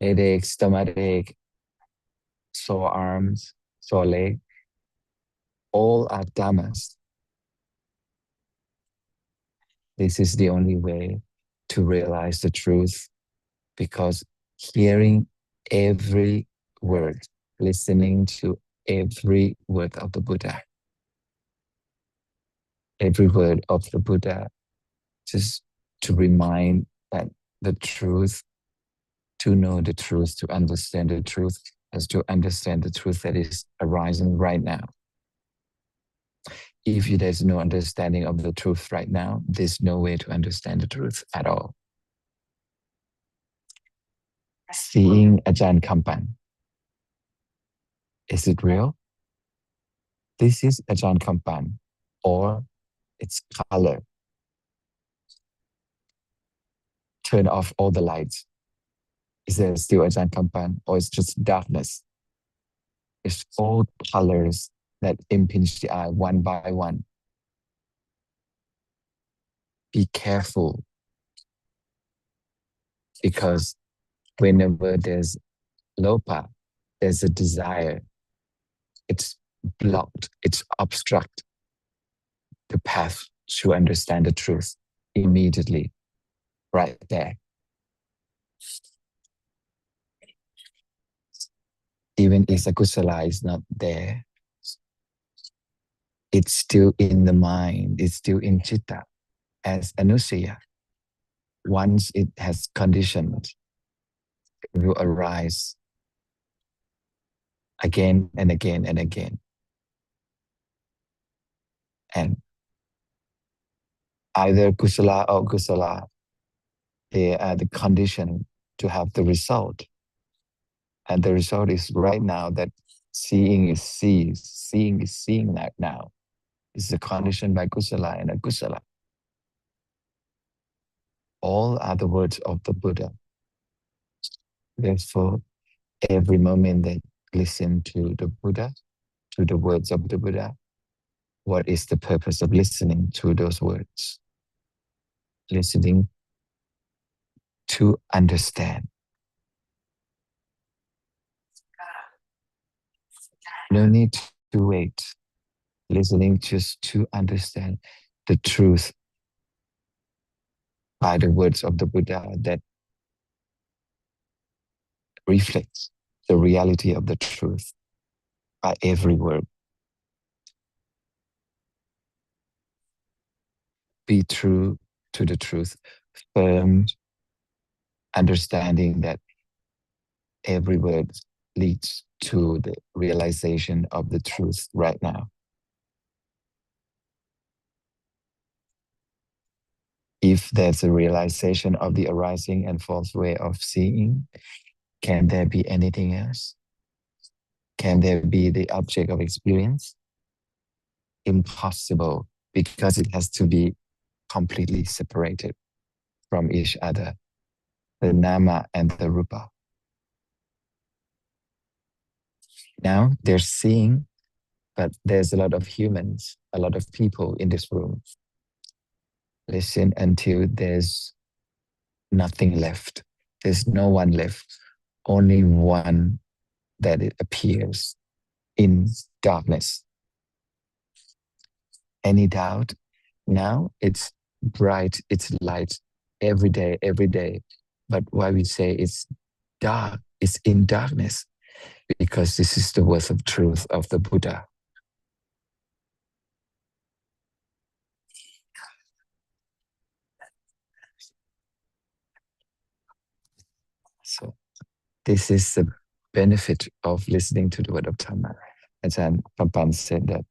headache, stomachache, sore arms, sore leg, all are dhammas. This is the only way to realize the truth, because hearing every word, listening to every word of the Buddha, every word of the Buddha, just to remind that the truth, to know the truth, to understand the truth, is to understand the truth that is arising right now. If there's no understanding of the truth right now, there's no way to understand the truth at all. Seeing Ajahn Kampan, is it real? This is Ajahn Kampan, or it's color. Turn off all the lights. Is there still Ajahn Kampan, or it's just darkness? It's all colors that impinge the eye one by one. Be careful, because whenever there's lopa, there's a desire. It's blocked, it's obstruct the path to understand the truth immediately, right there. Even if the kusala is not there, it's still in the mind, it's still in citta as anusaya. Once it has conditioned, it will arise again and again and again. And either kusala or kusala, they are the condition to have the result. And the result is right now that seeing is seeing right now. It's a condition by kusala and akusala. All are the words of the Buddha. Therefore, every moment that listen to the Buddha, to the words of the Buddha, what is the purpose of listening to those words? Listening to understand. No need to wait. Listening just to understand the truth by the words of the Buddha that reflects the reality of the truth by every word. Be true to the truth, firm understanding that every word leads to the realization of the truth right now. If there's a realization of the arising and false way of seeing, can there be anything else? Can there be the object of experience? Impossible, because it has to be completely separated from each other, the nama and the rupa. Now they're seeing, but there's a lot of humans, a lot of people in this room. Listen until there's nothing left. There's no one left. Only one that it appears in darkness. Any doubt? Now it's bright, it's light every day, every day. But why we say it's dark, it's in darkness, because this is the words of truth of the Buddha. So this is the benefit of listening to the word of Dhamma. Ajahn Papan said that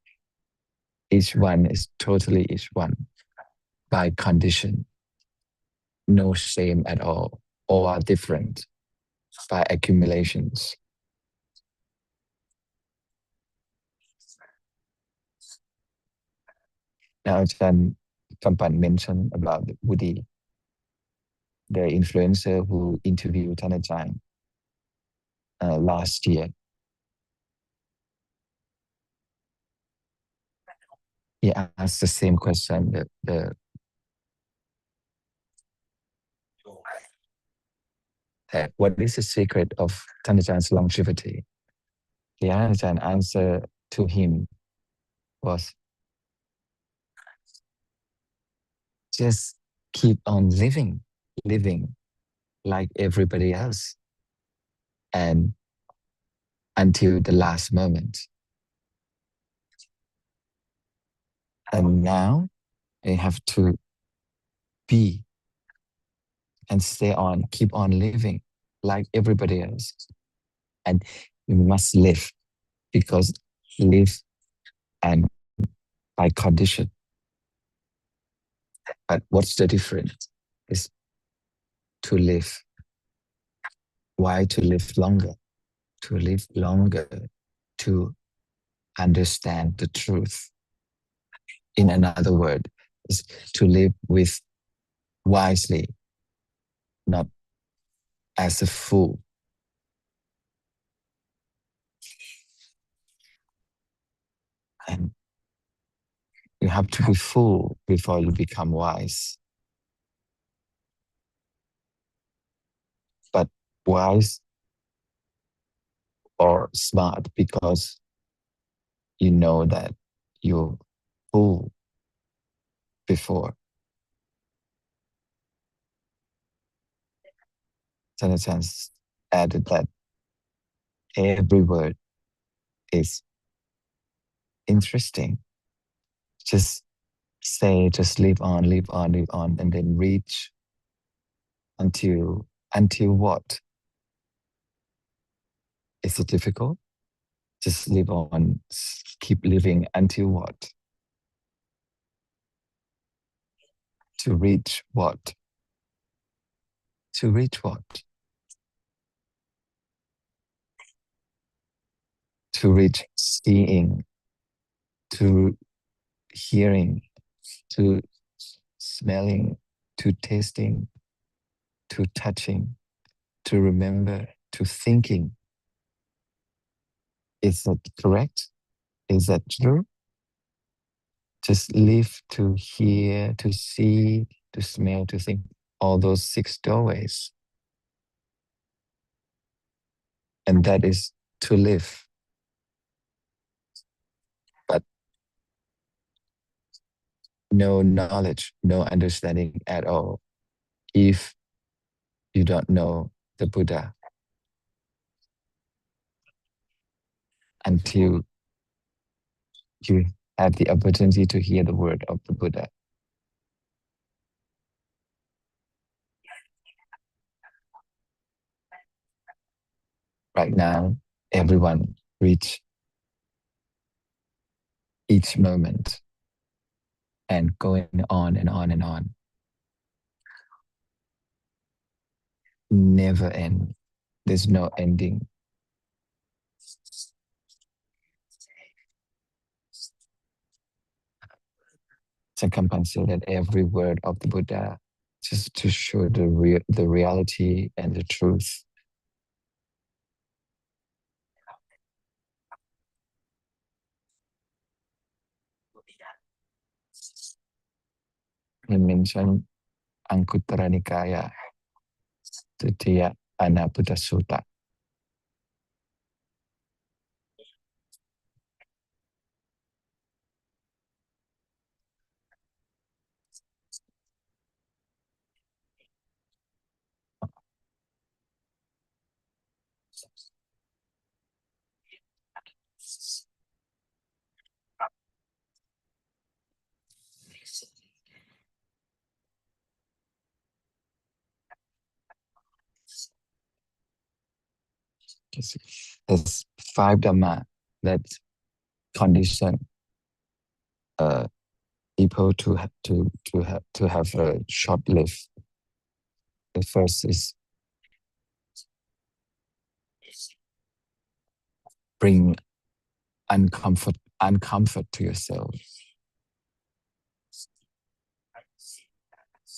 each one is totally each one by condition. No shame at all. All are different by accumulations. Now Ajahn Papan mentioned about the Woody, the influencer who interviewed Thanajahn last year. He asked the same question. that what is the secret of Tanajan's longevity? The Anajan answer to him was just keep on living like everybody else, and until the last moment. And now they have to be and stay on, keep on living like everybody else. And you must live, because live and by condition. But what's the difference? Is to live. Why to live longer? To live longer, to understand the truth. In another word, is to live with wisely, not as a fool. And you have to be fool before you become wise. But wise or smart because you know that you're fool before. Sense added that every word is interesting. Just say, just live on, live on, live on, and then reach until what? Is it difficult? Just live on, keep living until what? To reach what? To reach what? To reach seeing, to hearing, to smelling, to tasting, to touching, to remember, to thinking. Is that correct? Is that true? Just live to hear, to see, to smell, to think. All those 6 doorways. And that is to live. But no knowledge, no understanding at all. If you don't know the Buddha until you have the opportunity to hear the word of the Buddha. Right now, everyone reach each moment and going on and on and on. Never end. There's no ending. Sakampan said that every word of the Buddha just to show the reality and the truth. He mentioned Anguttara Nikaya, Titiya Anabuddha Sutta. There's 5 Dhamma that condition uh, people to have a short life. The first is bring uncomfort to yourself.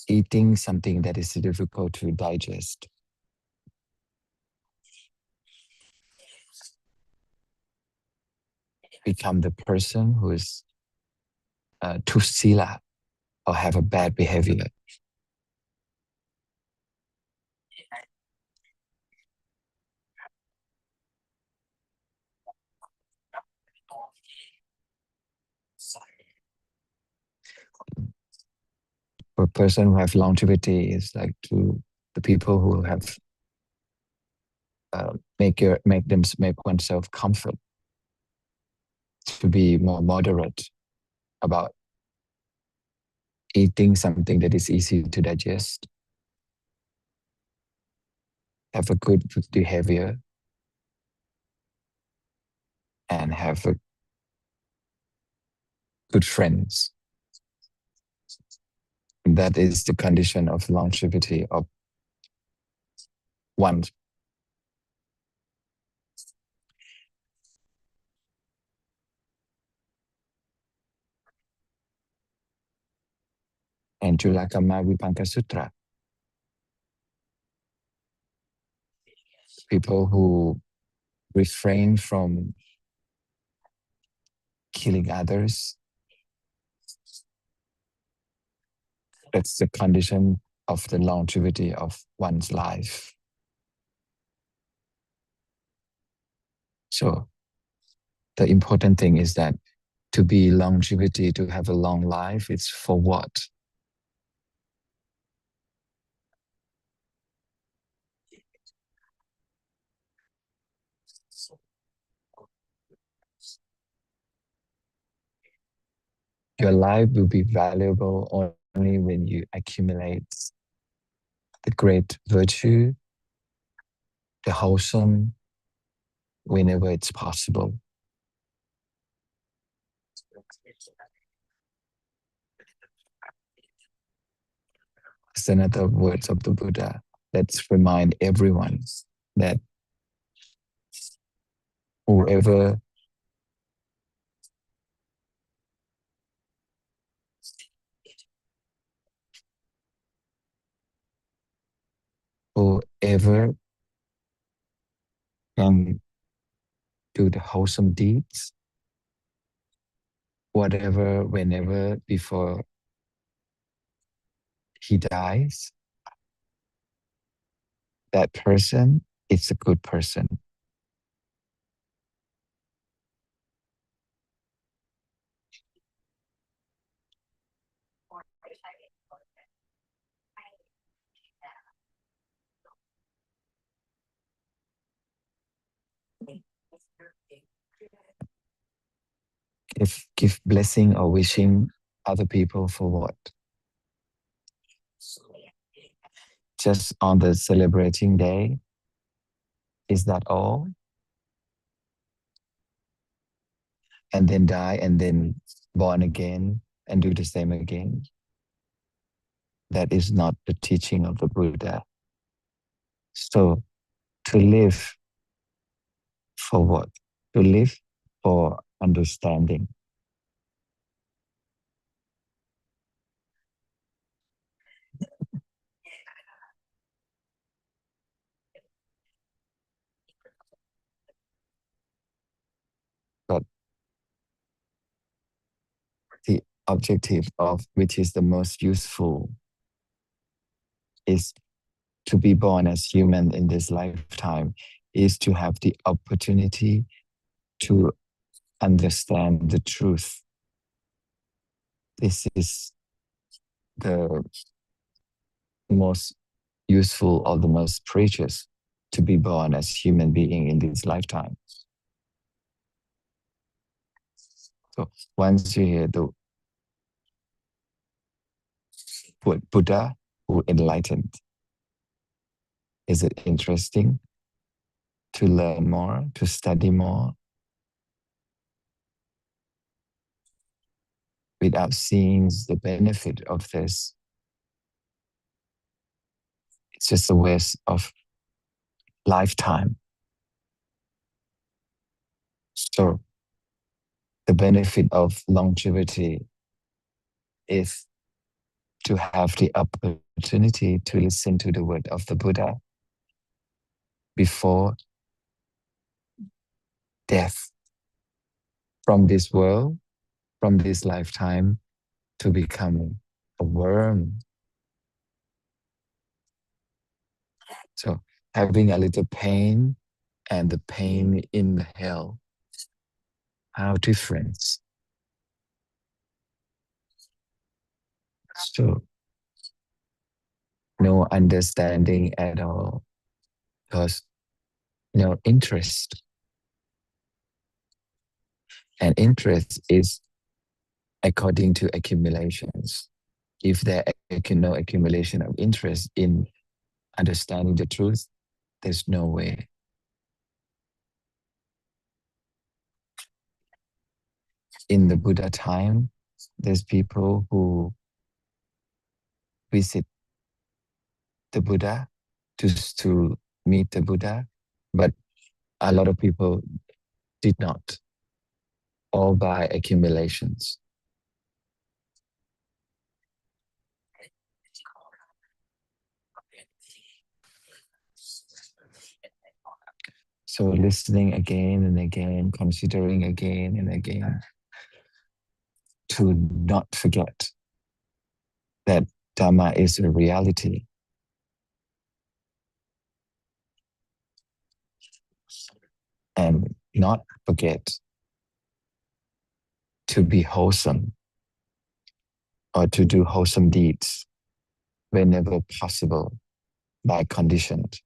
Eating something that is difficult to digest. Become the person who is too sila or have a bad behavior. person who have longevity is like to the people who have make oneself comfort, to be more moderate about eating something that is easy to digest, have a good behavior, and have a good friends. And that is the condition of longevity of one. And Julakama Vipanka Sutra, people who refrain from killing others, that's the condition of the longevity of one's life. So the important thing is that to be longevity, to have a long life, it's for what? Your life will be valuable only when you accumulate the great virtue, the wholesome, whenever it's possible. It's another words of the Buddha. Let's remind everyone that whoever whoever can do the wholesome deeds, whatever, whenever, before he dies, that person is a good person. If give blessing or wishing other people for what? Just on the celebrating day? Is that all? And then die and then born again and do the same again? That is not the teaching of the Buddha. So to live for what? To live for understanding. But the objective of which is the most useful is to be born as human in this lifetime, is to have the opportunity to understand the truth. This is the most useful or the most precious, to be born as human being in this lifetime. So once you hear the word Buddha who enlightened, is it interesting to learn more, to study more, without seeing the benefit of this? It's just a waste of lifetime. So the benefit of longevity is to have the opportunity to listen to the word of the Buddha before death, from this world, from this lifetime, to become a worm. So having a little pain and the pain in the hell, how different. So no understanding at all, because no interest. And interest is according to accumulations. If there is no accumulation of interest in understanding the truth, there's no way. In the Buddha time, there's people who visit the Buddha just to meet the Buddha, but a lot of people did not, all by accumulations. So listening again and again, considering again and again, to not forget that Dhamma is a reality. And not forget to be wholesome or to do wholesome deeds whenever possible by conditioned.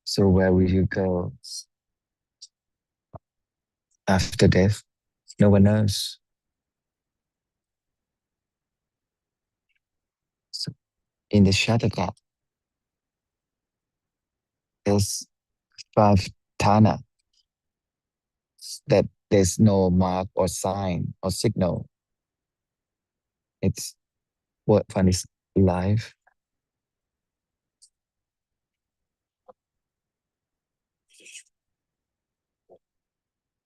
So where will you go after death? No one knows. So in the Shataka, there's five Thana, that there's no mark or sign or signal. It's what one is life,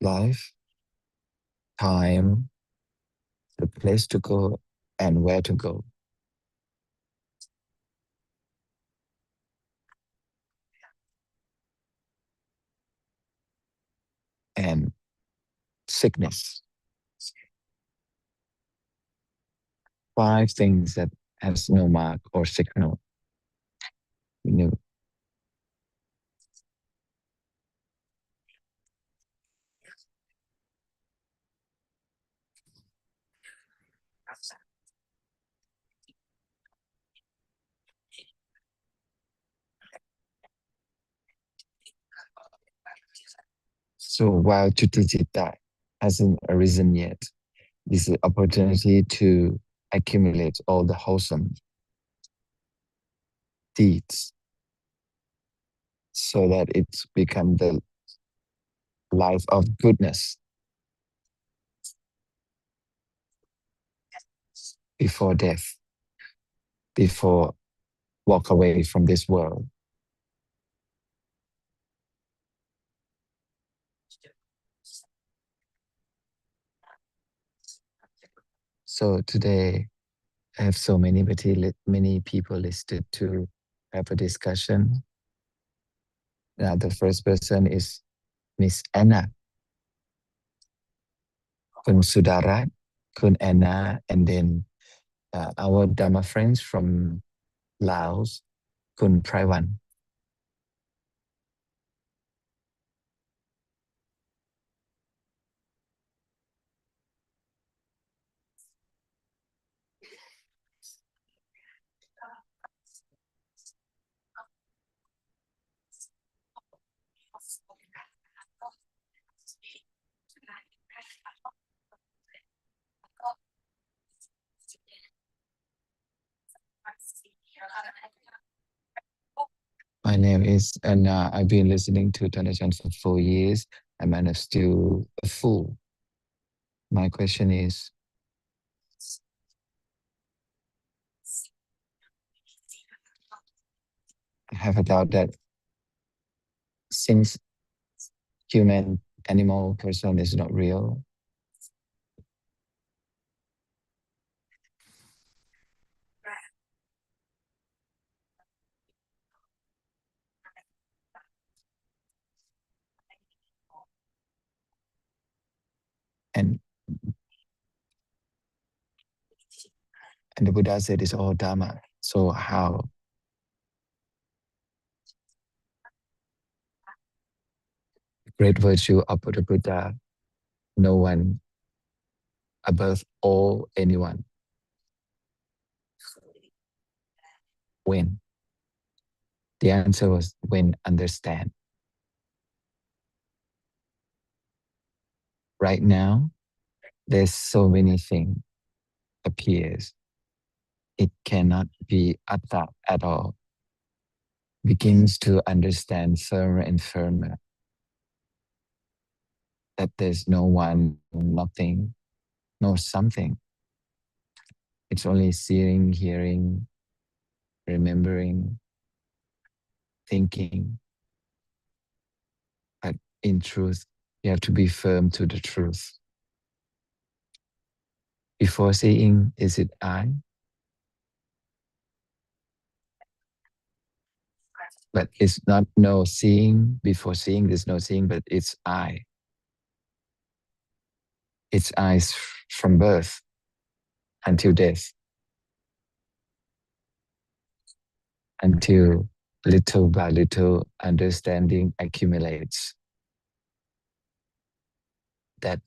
life, time, the place to go, and where to go. And sickness. Five things that has no mark or signal. You know, so while Chuticita hasn't arisen yet, this is an opportunity to accumulate all the wholesome deeds so that it's become the life of goodness before death, before walk away from this world. So today I have so many people listed to have a discussion. Now the first person is Miss Anna, Kun Sudarat, Kun Anna, and then our Dhamma friends from Laos, Kun Praiwan. My name is Anna. I've been listening to Thanachan for 4 years. I'm still a fool. My question is, I have a doubt that since human, animal, person is not real, and and the Buddha said it's all Dhamma. So how? great virtue of Buddha, no one above all anyone. When? The answer was when understand. Right now, there's so many things appears. It cannot be atta at all. Begins to understand firmer and firmer that there's no one, nothing, no something. It's only seeing, hearing, remembering, thinking. But in truth, you have to be firm to the truth. Before seeing, is it I? But it's not no seeing. Before seeing, there's no seeing, but it's I. It's eyes from birth until death, until little by little understanding accumulates. That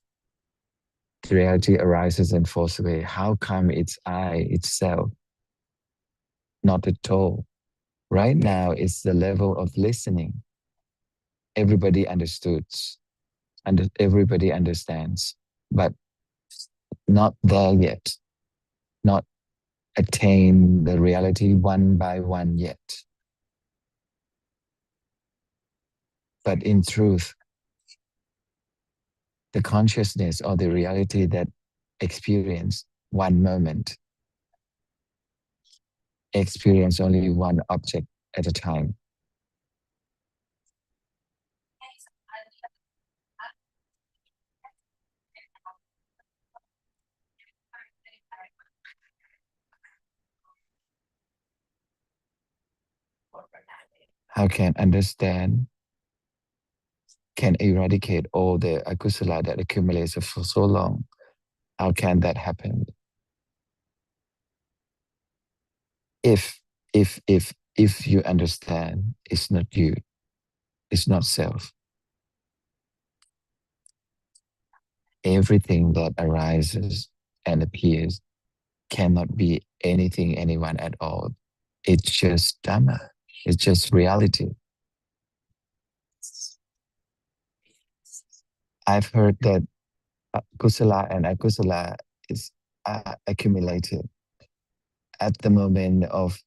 reality arises and falls away. How come it's I itself? Not at all. Right now, it's the level of listening. Everybody understood, and everybody understands, but not there yet, not attain the reality one by one yet. But in truth, the consciousness or the reality that experience one moment, experience only one object at a time. How can understand, can eradicate all the akusala that accumulates for so long? How can that happen? If, if you understand, it's not you, it's not self. Everything that arises and appears cannot be anything, anyone at all. It's just Dhamma. It's just reality. I've heard that kusala and akusala is accumulated at the moment of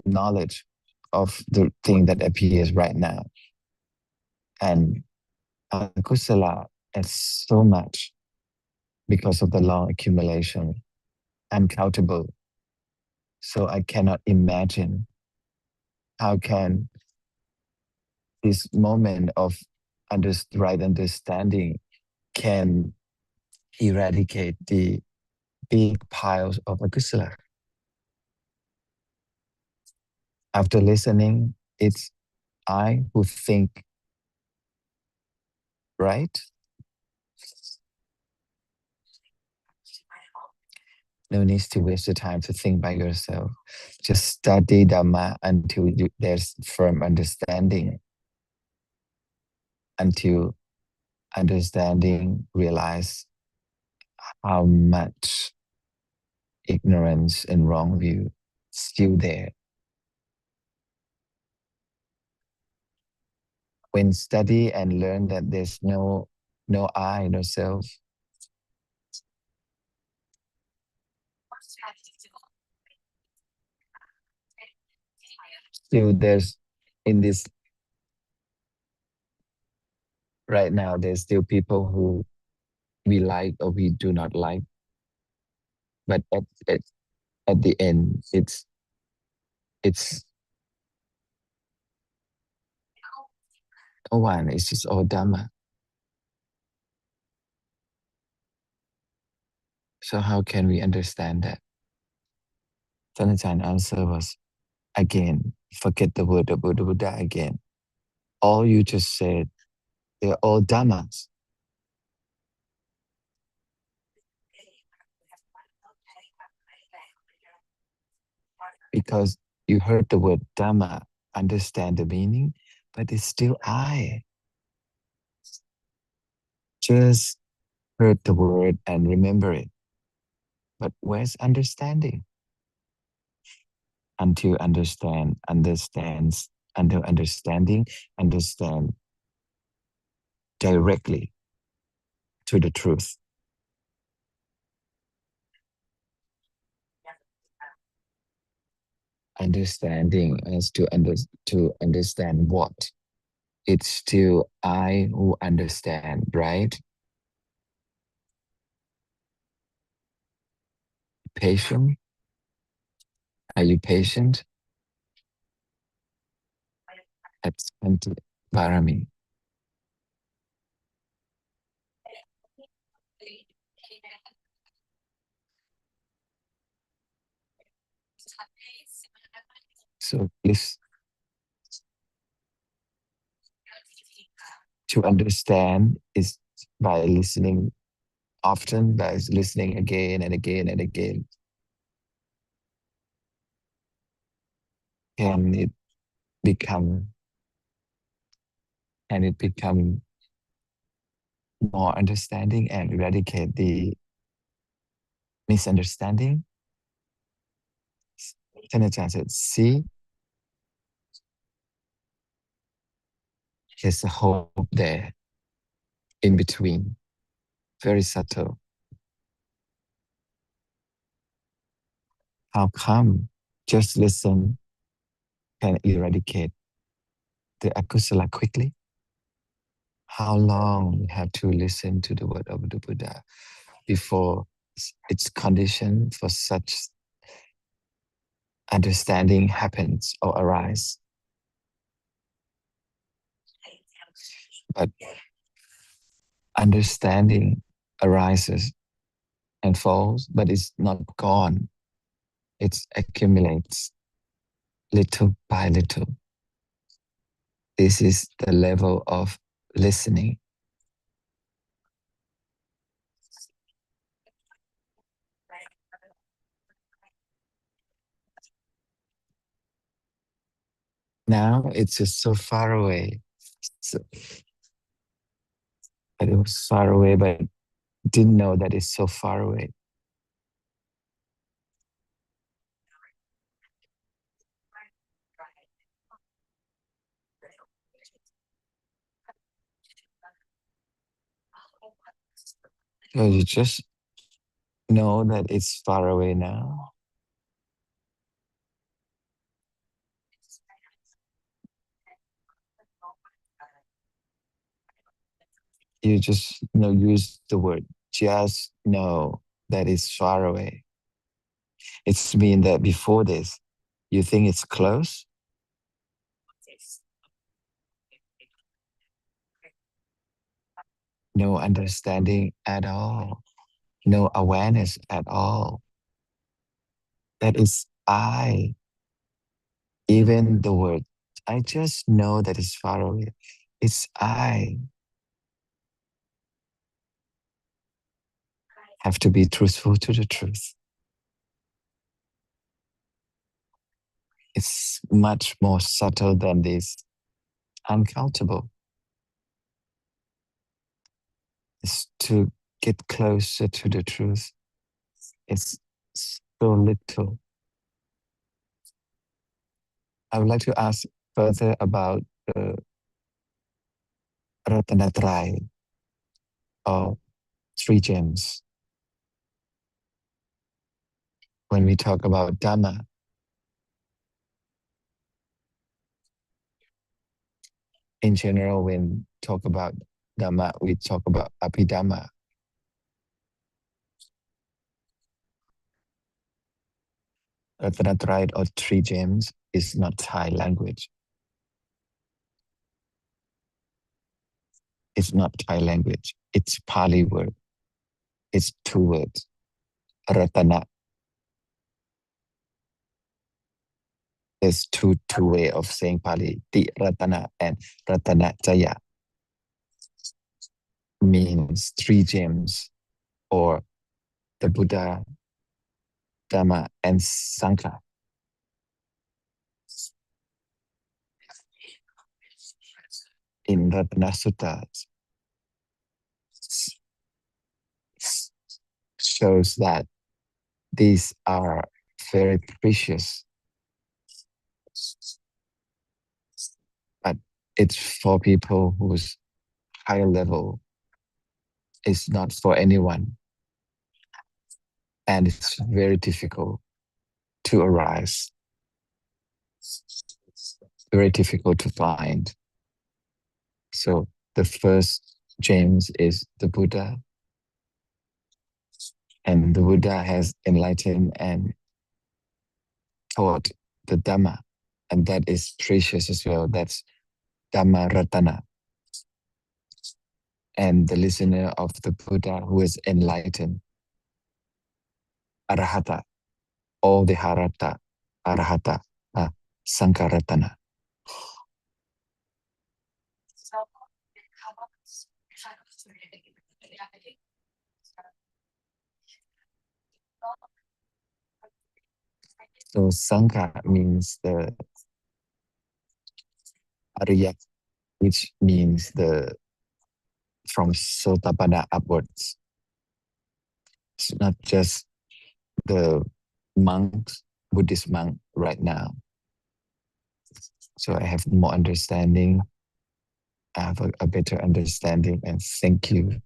knowledge of the thing that appears right now. And akusala is so much because of the long accumulation, uncountable. So I cannot imagine how can this moment of right understanding can eradicate the big piles of akusala. After listening, it's I who think, right? No need to waste the time to think by yourself. Just study Dhamma until there's firm understanding, until understanding realize how much ignorance and wrong view still there. When study and learn that there's no I, no self, still there's in this right now, there's still people who we like or we do not like. But at the end, it's no one, it's just all Dhamma. So how can we understand that? Sanatan answer was, again, forget the word of Buddha again. All you just said, they're all Dhammas. Because you heard the word Dhamma, understand the meaning, but it's still I. Just heard the word and remember it. But where's understanding? Until until understanding, understand directly to the truth. Understanding as to understand what? It's still I who understand, right? Patient? Are you patient? That's Parami. So please, to understand is by listening often, by listening again and again and again. Can it become can it become more understanding and eradicate the misunderstanding? Tanachan said, see, there's a hope there in between, very subtle. How come just listen can eradicate the akusala quickly? How long we have to listen to the word of the Buddha before its condition for such understanding happens or arise? But understanding arises and falls, but it's not gone. It accumulates little by little. This is the level of listening. Now it's just so far away. So, it was far away, but didn't know that it's so far away. So you just know that it's far away now. You just use the word. Just know that it's far away. It's mean that before this, you think it's close. No understanding at all. No awareness at all. That is I. Even the word, I just know that it's far away. It's I. Have to be truthful to the truth. It's much more subtle than this, uncountable. It's to get closer to the truth. It's so little. I would like to ask further about the Ratanatrai or three gems. When we talk about Dhamma, in general, when talk about Dhamma, we talk about Abhidhamma. Ratanatrai or three gems is not Thai language. It's not Thai language. It's Pali word. It's two words. Ratana. There's two way of saying Pali. Ti Ratana and Ratana Jaya means three gems or the Buddha, Dhamma, and Sangha. In Ratana Sutta, shows that these are very precious, but it's for people whose higher level is not for anyone, and it's very difficult to arise, very difficult to find. So the first James is the Buddha, and the Buddha has enlightened and taught the Dhamma, and that is precious as well. That's Dhamma Ratana. And the listener of the Buddha who is enlightened, Arahata, all the Harata, Arahata, Sankaratana. So Sanka means the Arya, which means the from Sotapanna upwards. It's not just the monks, Buddhist monk right now. So I have more understanding. I have a better understanding, and thank you.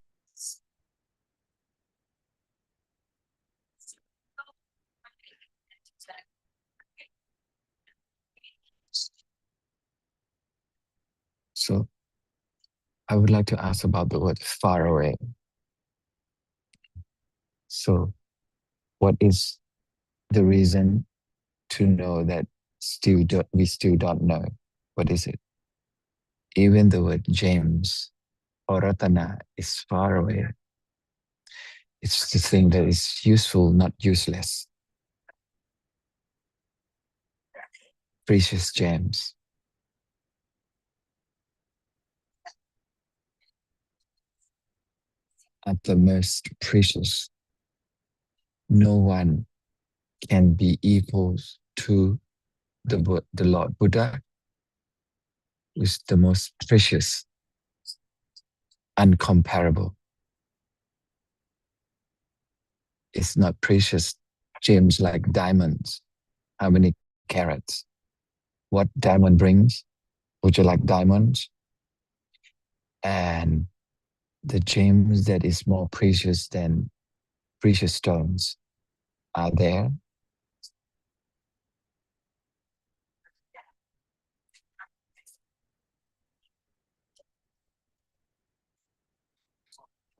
So I would like to ask about the word far away. So what is the reason to know that we still don't know? What is it? Even the word James or Ratana is far away. It's the thing that is useful, not useless. Precious gems are the most precious. No one can be equal to the Lord Buddha, who is the most precious, uncomparable. It's not precious gems like diamonds. How many carats? What diamond brings? Would you like diamonds? And the gems that is more precious than precious stones are there.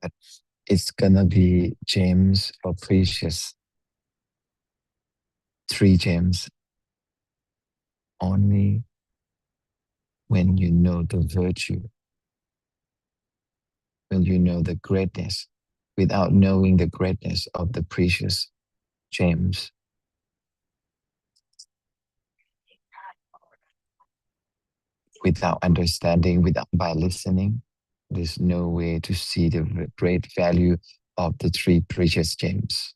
But it's gonna be gems or precious. 3 gems only when you know the virtue, when you know the greatness. Without knowing the greatness of the precious gems, without understanding, without by listening, there's no way to see the great value of the 3 precious gems.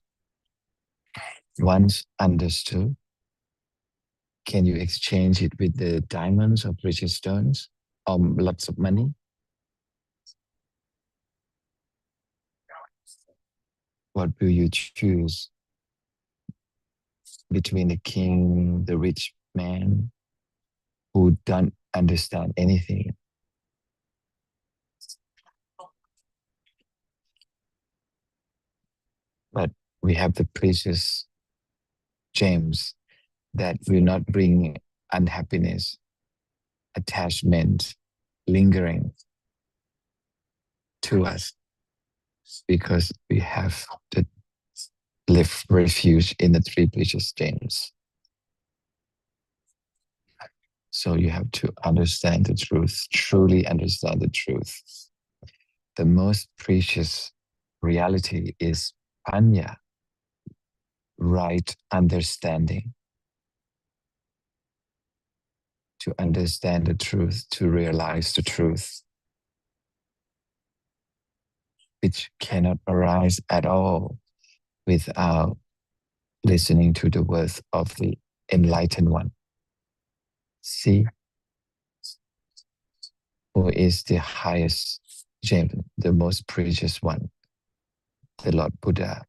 Once understood, can you exchange it with the diamonds or precious stones or lots of money? What will you choose between the king, the rich man who don't understand anything? But we have the precious gems that will not bring unhappiness, attachment, lingering to us because we have the live refuge in the 3 precious gems. So you have to understand the truth, truly understand the truth. The most precious reality is panya, right understanding. To understand the truth, to realize the truth, which cannot arise at all without listening to the words of the enlightened one. See who is the highest gem, the most precious one, the Lord Buddha.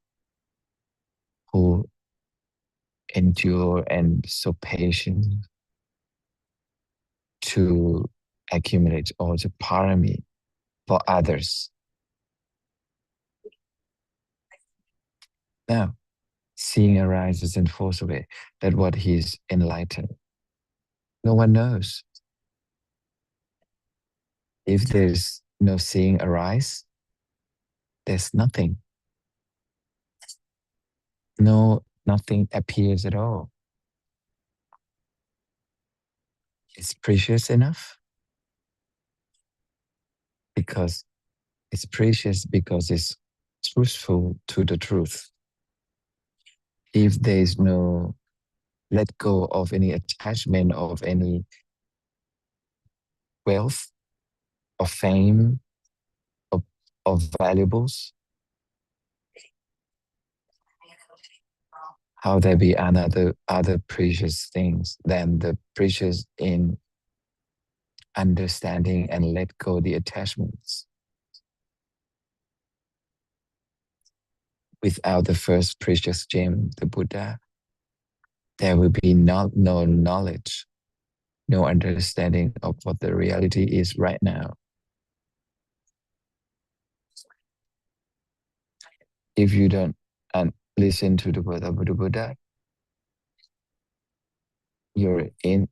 endure and so patient to accumulate all the parami for others. Now, seeing arises and falls away. That what he's enlightened. No one knows. If there's no seeing arise, there's nothing. No, nothing appears at all. It's precious enough because it's precious because it's truthful to the truth. If there's no let go of any attachment of any wealth or fame of, of valuables, how there be another other precious things than the precious in understanding and let go the attachments. Without the first precious gem, the Buddha, there will be no knowledge, no understanding of what the reality is right now. If you don't listen to the word of the Buddha, you're in,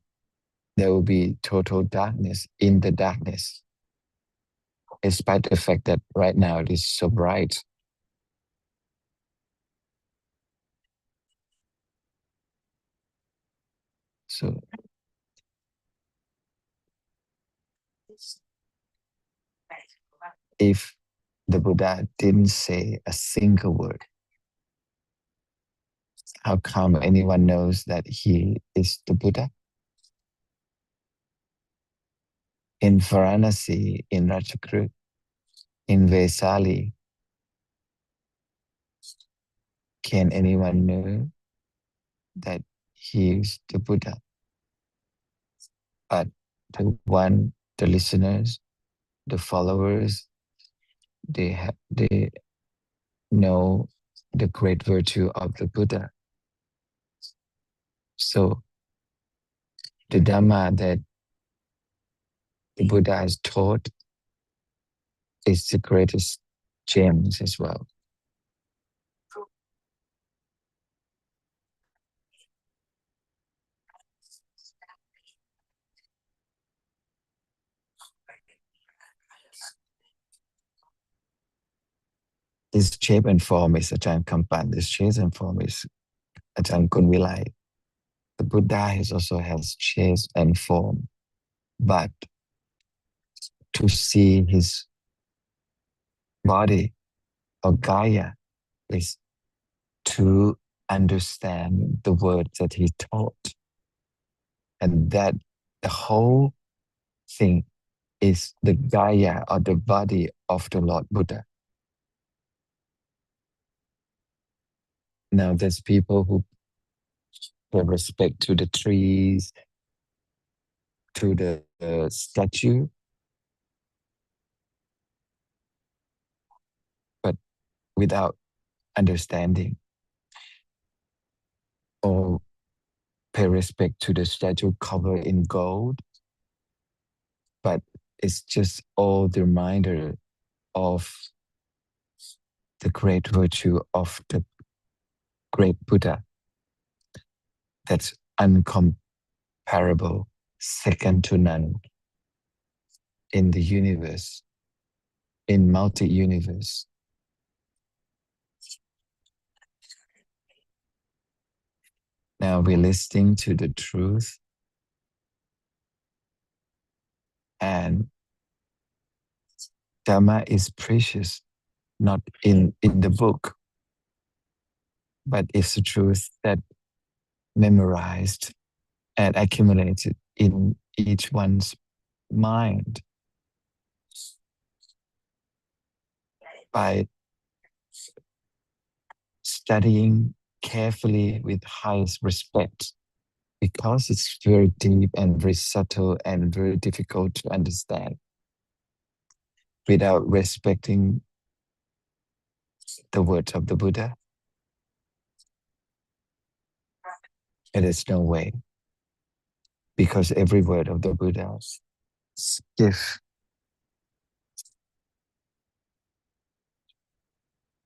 there will be total darkness in the darkness, despite the fact that right now it is so bright. So if the Buddha didn't say a single word, how come anyone knows that he is the Buddha? In Varanasi, in Ratchakrut, in Vesali, can anyone know that he is the Buddha? But the listeners, the followers, they know the great virtue of the Buddha. So the Dhamma that the Buddha has taught is the greatest gems as well. This shape and form is Ajahn Kampan. This shape and form is Ajahn Kunvilai. The Buddha also has shape and form, but to see his body or Gaya is to understand the words that he taught. And that the whole thing is the Gaya or the body of the Lord Buddha. Now there's people who pay respect to the trees, to the statue, but without understanding, or pay respect to the statue covered in gold, but it's just all the reminder of the great virtue of the great Buddha that's uncomparable, second to none in the universe, in multi-universe. Now we're listening to the truth, and Dhamma is precious, not in the book, but it's the truth that memorized and accumulated in each one's mind by studying carefully with highest respect, because it's very deep and very subtle and very difficult to understand. Without respecting the words of the Buddha, It is no way, because every word of the Buddha gives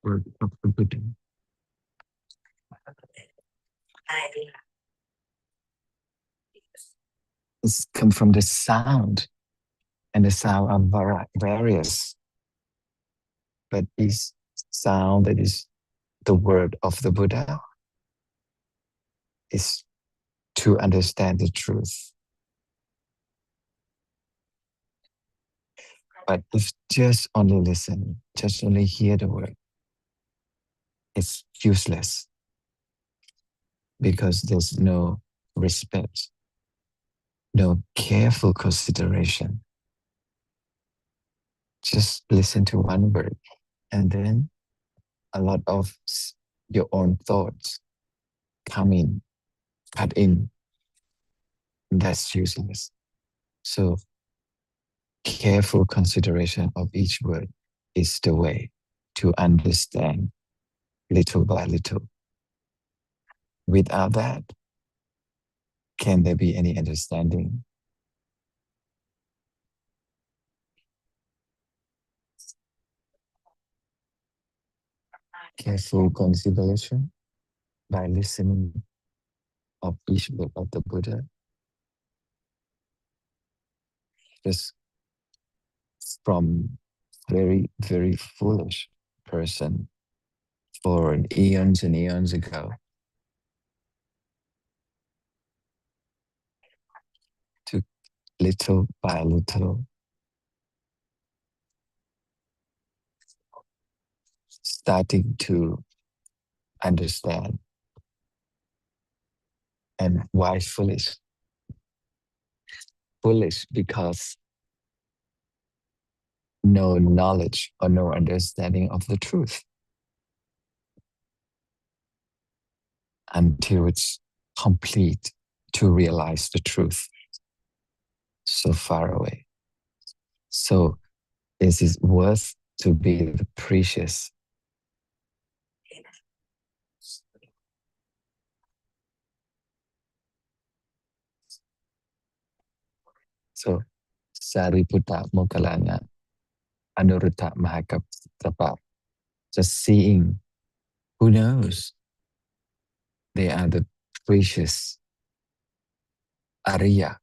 word of the Buddha is come from the sound, and the sound are various, but this sound that is the word of the Buddha is to understand the truth. But if just only listen, just only hear the word, it's useless, because there's no respect, no careful consideration. Just listen to one word, and then a lot of your own thoughts come in, cut in. That's useless. So careful consideration of each word is the way to understand little by little. Without that, can there be any understanding? Careful consideration by listening of each word of the Buddha, just from very, very foolish person for eons and eons ago to little by little starting to understand. And why foolish? Foolish because no knowledge or no understanding of the truth until it's complete to realize the truth so far away. So is it worth to be the precious? So Sariputta Moggallana Anuruddha Mahakassapa, just seeing, who knows, they are the precious Arya.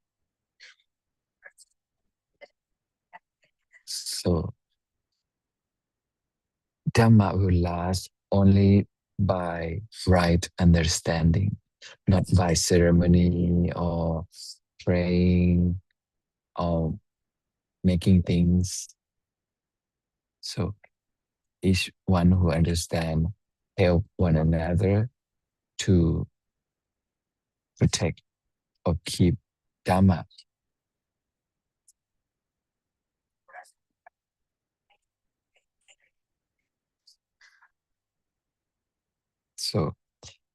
So Dhamma will last only by right understanding, not by ceremony or praying or making things. So each one who understand help one another to protect or keep Dhamma. So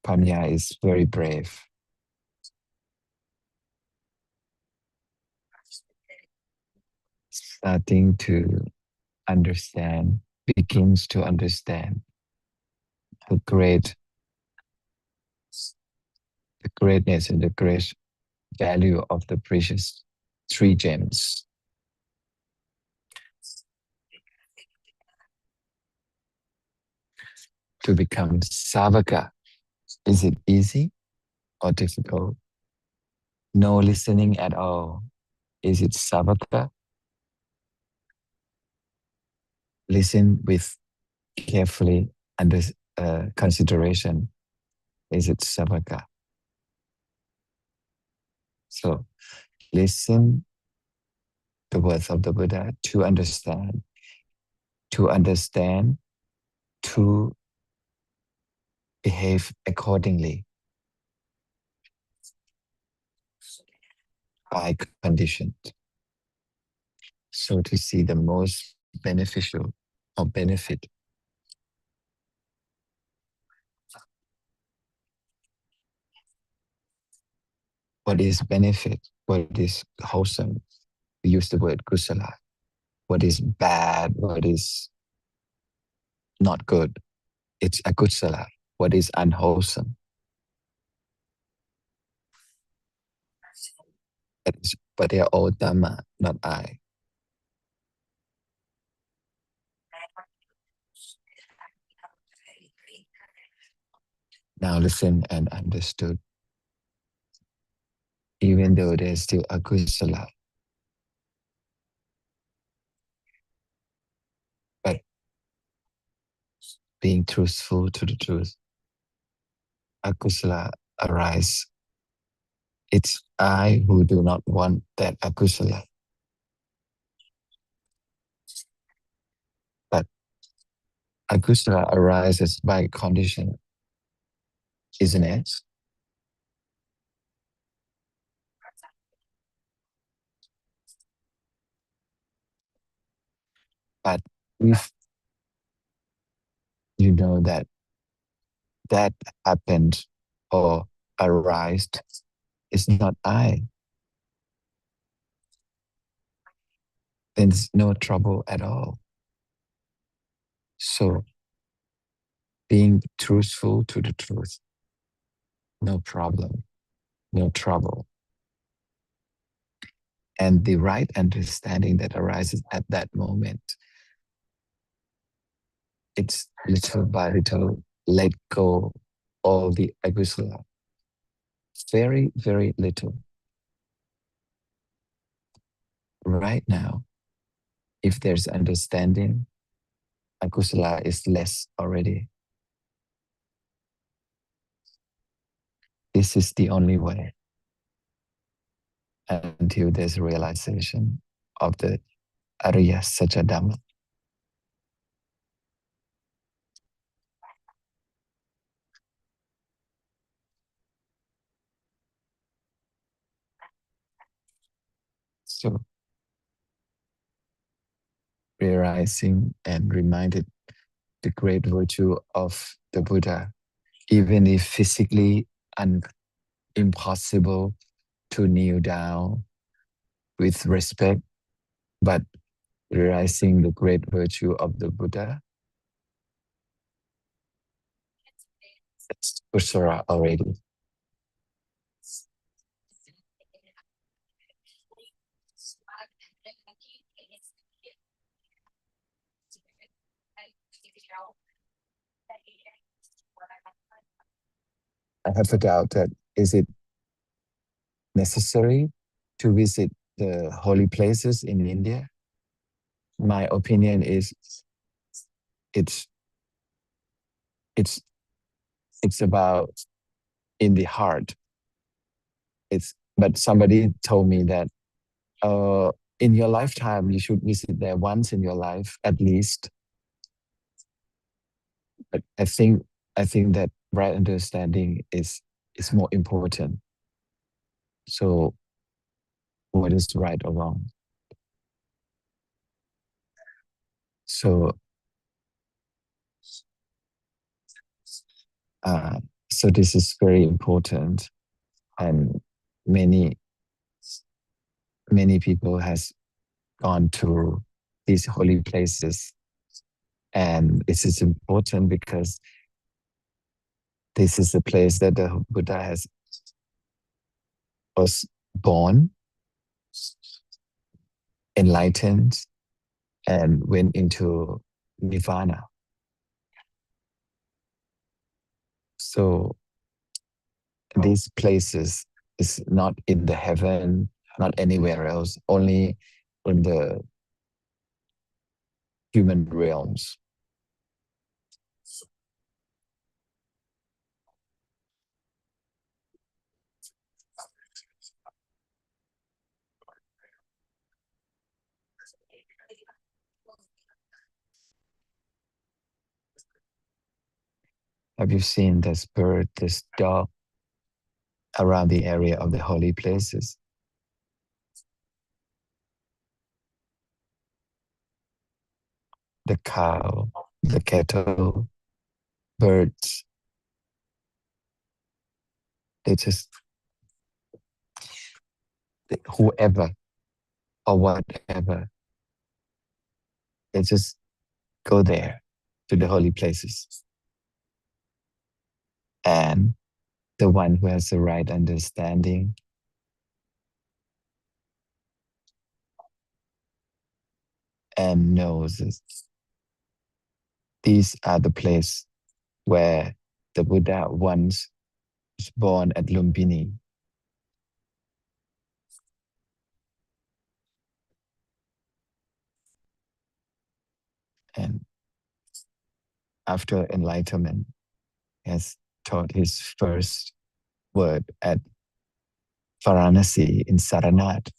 Panya is very brave. Starting to understand, begins to understand the greatness and the great value of the precious three gems. To become Savaka, is it easy or difficult? No listening at all. Is it Savaka? Listen with carefully under consideration. Is it Savaka? So listen the words of the Buddha to understand, to behave accordingly by conditions. So to see the most beneficial or benefit. What is benefit? What is wholesome? We use the word kusala. What is bad? What is not good? It's akusala. What is unwholesome? but they are all Dhamma, not I. Now listen and understood. Even though there's still akusala, but being truthful to the truth, akusala arise. It's I who do not want that akusala, but akusala arises by condition, isn't it? But if you know that that happened or arised, it's not I, then there's no trouble at all. So being truthful to the truth, no problem, no trouble. And the right understanding that arises at that moment, it's little by little let go all the agusala. Very, very little. Right now, if there's understanding, agusala is less already. This is the only way until there's realization of the Ariya Satya Dhamma. So realizing and reminded the great virtue of the Buddha, even if physically impossible to kneel down with respect, but realizing the great virtue of the Buddha, it's kusala already. I have a doubt that is it necessary to visit the holy places in India? My opinion is it's it's it's about in the heart. It's but somebody told me that in your lifetime you should visit there once in your life at least. But I think that right understanding is more important. So what is right or wrong? So uh, so this is very important, and many many people has gone to these holy places, and this is important because this is the place that the Buddha has was born, enlightened, and went into nirvana. So these places is not in the heaven, not anywhere else, only in the human realms. Have you seen this bird, this dog around the area of the holy places? The cow, the cattle, birds, they just, whoever or whatever, they just go there to the holy places. And the one who has the right understanding and knows that these are the place where the Buddha once was born at Lumbini. And after enlightenment, he has taught his first word at Varanasi in Saranat.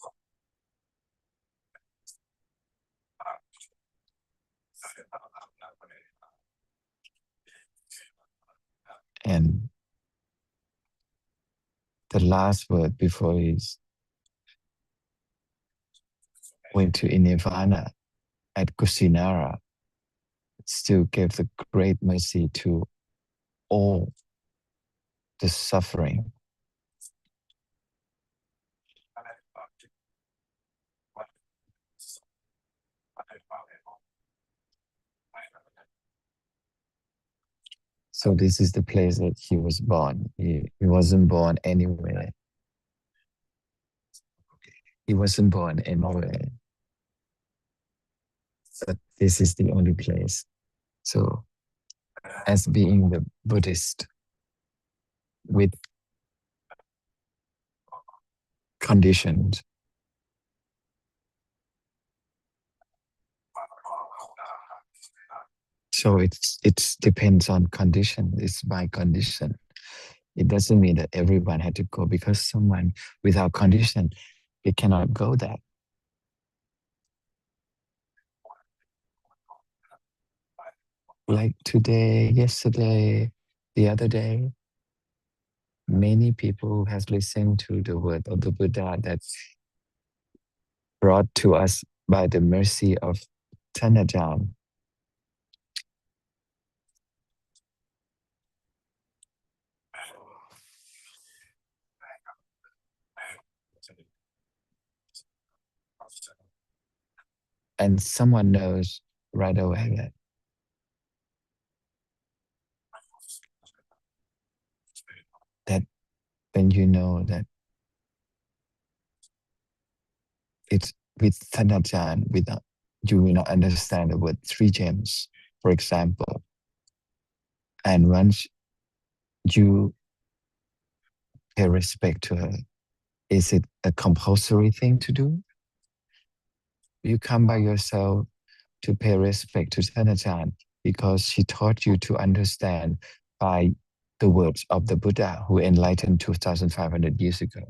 And the last word before he went to Nirvana at Kusinara still gave the great mercy to all the suffering. So this is the place that he was born. He wasn't born anywhere. He wasn't born anywhere. But this is the only place. So as being the Buddhist with conditions, so it depends on condition. It's by condition. It doesn't mean that everyone had to go because someone without condition, they cannot go there. Like today, yesterday, the other day, many people has listened to the word of the Buddha that's brought to us by the mercy of Tanajan. And someone knows right away that when you know that it's with Tanajan, without you will not understand the word three gems, for example. And once you pay respect to her, is it a compulsory thing to do? You come by yourself to pay respect to Tanajan because she taught you to understand by the words of the Buddha who enlightened 2,500 years ago.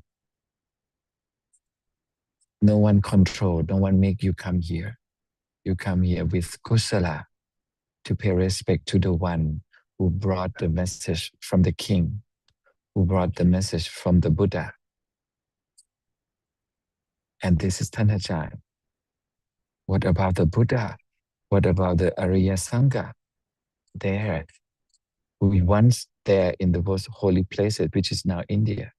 No one controlled, no one make you come here. You come here with kusala to pay respect to the one who brought the message from the king, who brought the message from the Buddha. And this is Tanajan. What about the Buddha? What about the Arya Sangha? There, we once there in the most holy places, which is now India.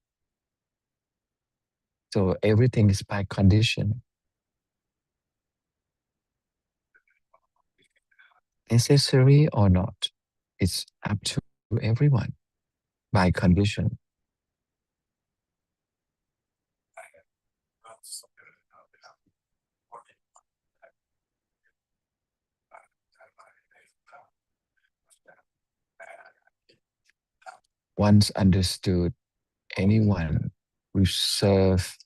So everything is by condition. Necessary or not, it's up to everyone by condition. Once understood, anyone who serve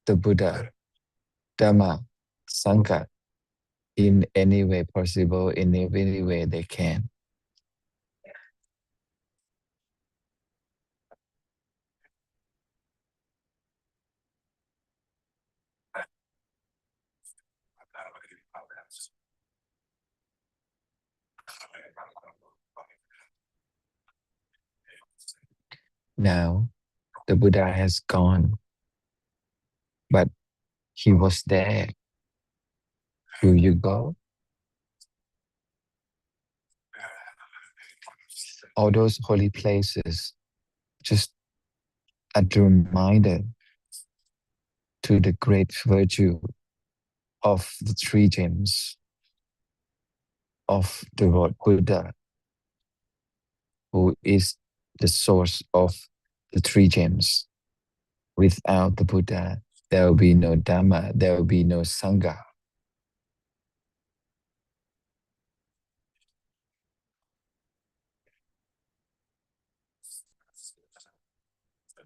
the Buddha, Dhamma, Sangha in any way possible, in any way they can. Now, the Buddha has gone, but he was there. Will you go? All those holy places, just a reminder to the great virtue of the three gems of the Lord Buddha, who is the source of the three gems. Without the Buddha, there will be no Dhamma, there will be no Sangha.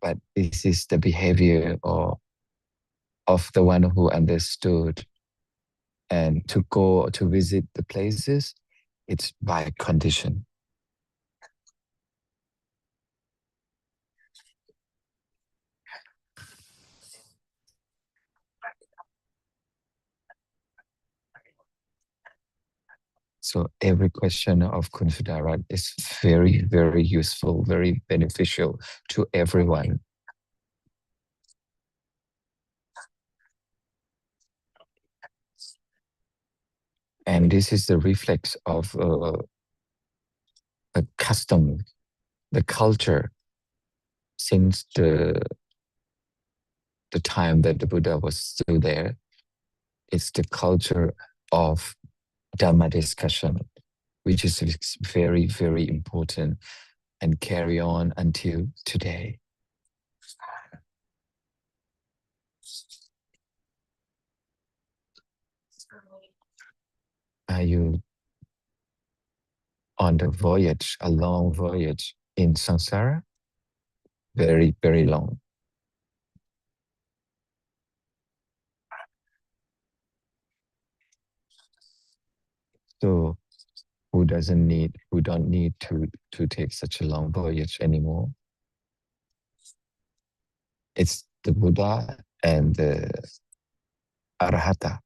But this is the behavior of the one who understood. And to go to visit the places, it's by condition. So every question of Kunsudarat is very, very useful, very beneficial to everyone. And this is the reflex of the custom, the culture since the time that the Buddha was still there. It's the culture of Dhamma discussion, which is very, very important and carry on until today. Are you on the voyage, a long voyage in samsara? Very, very long. So who don't need to take such a long voyage anymore? It's the Buddha and the Arahata.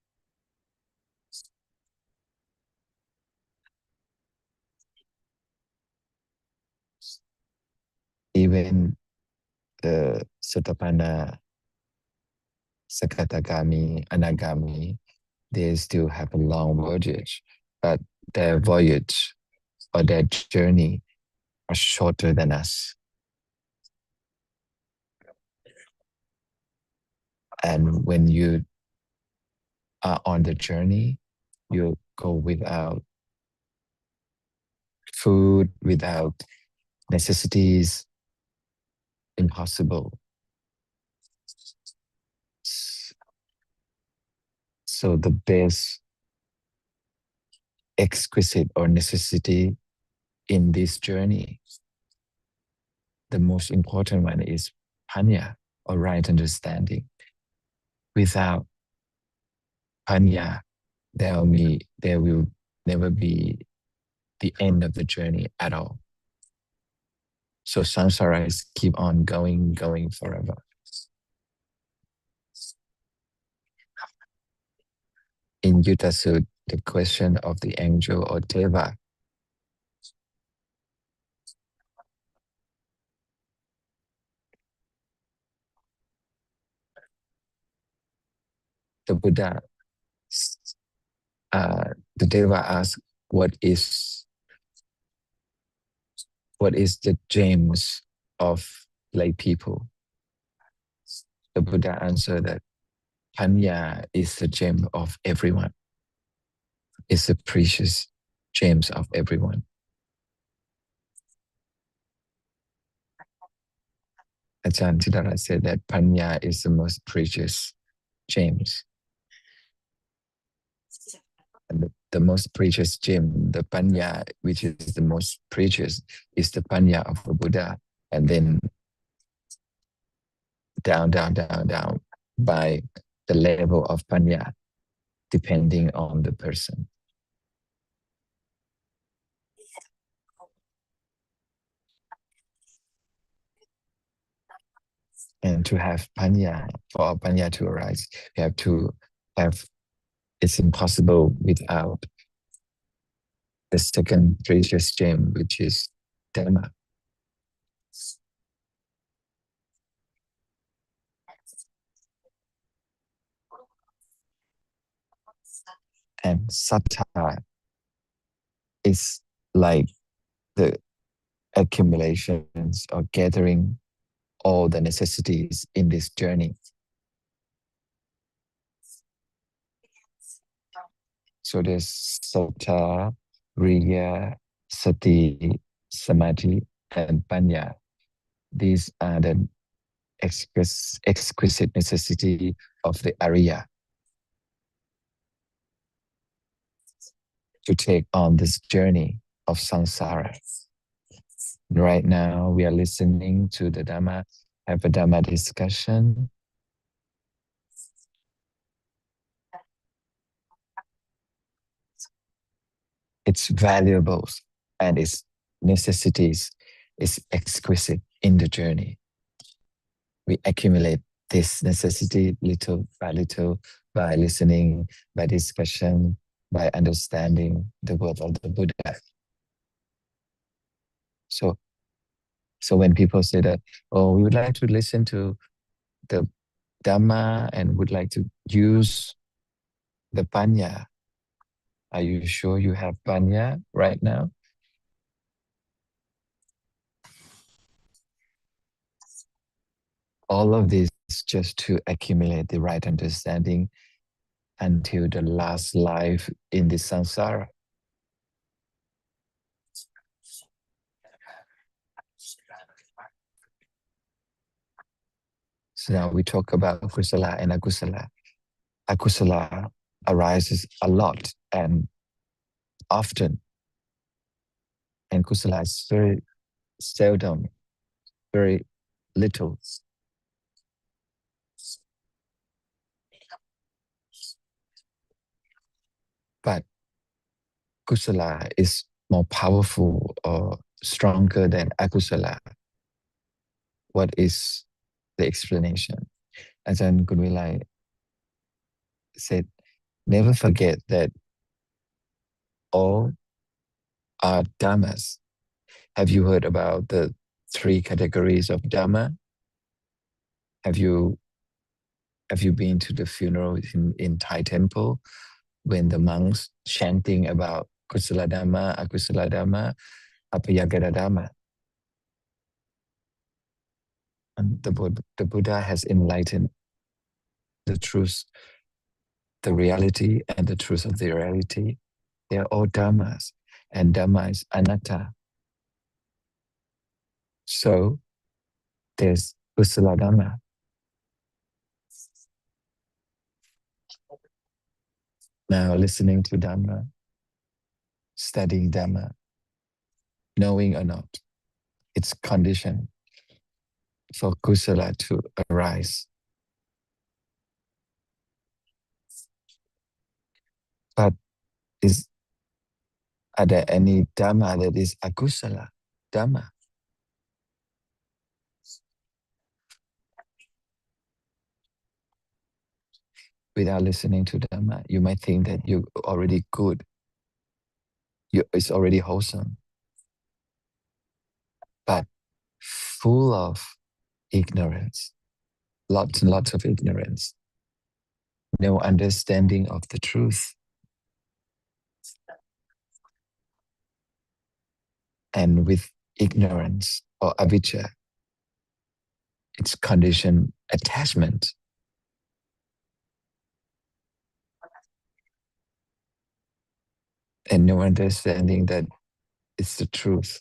Even the Sotapanna, Sakatagami, Anagami, they still have a long voyage, but their voyage or their journey are shorter than us. And when you are on the journey, you go without food, without necessities, impossible. So the best exquisite or necessity in this journey, the most important one is panya, or right understanding. Without panya, there will never be the end of the journey at all. So samsara is keep on going, going forever. In Yuta Sutta, the question of the angel or Deva, the Buddha, the Deva asked, what is the gems of lay people? The Buddha answered that Panya is the gem of everyone. It's the precious gems of everyone. Ajahn Siddhartha said that Panya is the most precious gems. And the most precious gem, the Panya, which is the most precious, is the Panya of the Buddha. And then down, down, down, down by the level of Panya, depending on the person. And to have Panya, for Panya to arise, you have to have, it's impossible without the second precious gem, which is Dhamma. And Sattva is like the accumulations or gathering all the necessities in this journey. So there's Sattva, Riya, Sati, Samadhi, and Panya. These are the exquisite necessity of the Arya to take on this journey of samsara. Right now, we are listening to the Dhamma, have a Dhamma discussion. Its valuables and its necessities is exquisite in the journey. We accumulate this necessity little by listening, by discussion, by understanding the word of the Buddha. So, so when people say that, oh, we would like to listen to the Dhamma and would like to use the Panya, are you sure you have Panya right now? All of this just to accumulate the right understanding until the last life in the samsara. So now we talk about kusala and akusala. Akusala arises a lot and often, and kusala is very seldom, very little. But kusala is more powerful or stronger than akusala. What is the explanation? Ajahn Kunvilai said, never forget that all are dhammas. Have you heard about the three categories of dhamma? Have you been to the funeral in Thai temple when the monks chanting about kusala dhamma, akusala dhamma, apayagada dhamma? And the Buddha has enlightened the truth, the reality, and the truth of the reality. They are all dhammas, and dhamma is anatta. So there's kusala dhamma. Now listening to Dhamma, studying Dhamma, knowing or not, it's conditioned for kusala to arise. But are there any Dhamma that is akusala Dhamma? Without listening to Dhamma, you might think that you're already good. It's already wholesome. But full of ignorance, lots and lots of ignorance, no understanding of the truth. And with ignorance or avijja, it's conditioned attachment. And no understanding that it's the truth,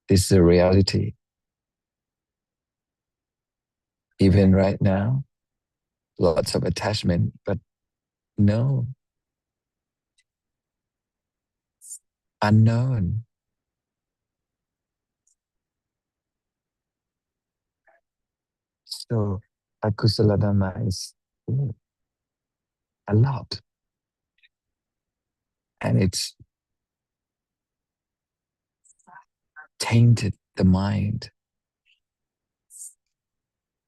it's the reality. Even right now, lots of attachment, but no, unknown. So akusala dhamma is a lot. And it's tainted the mind.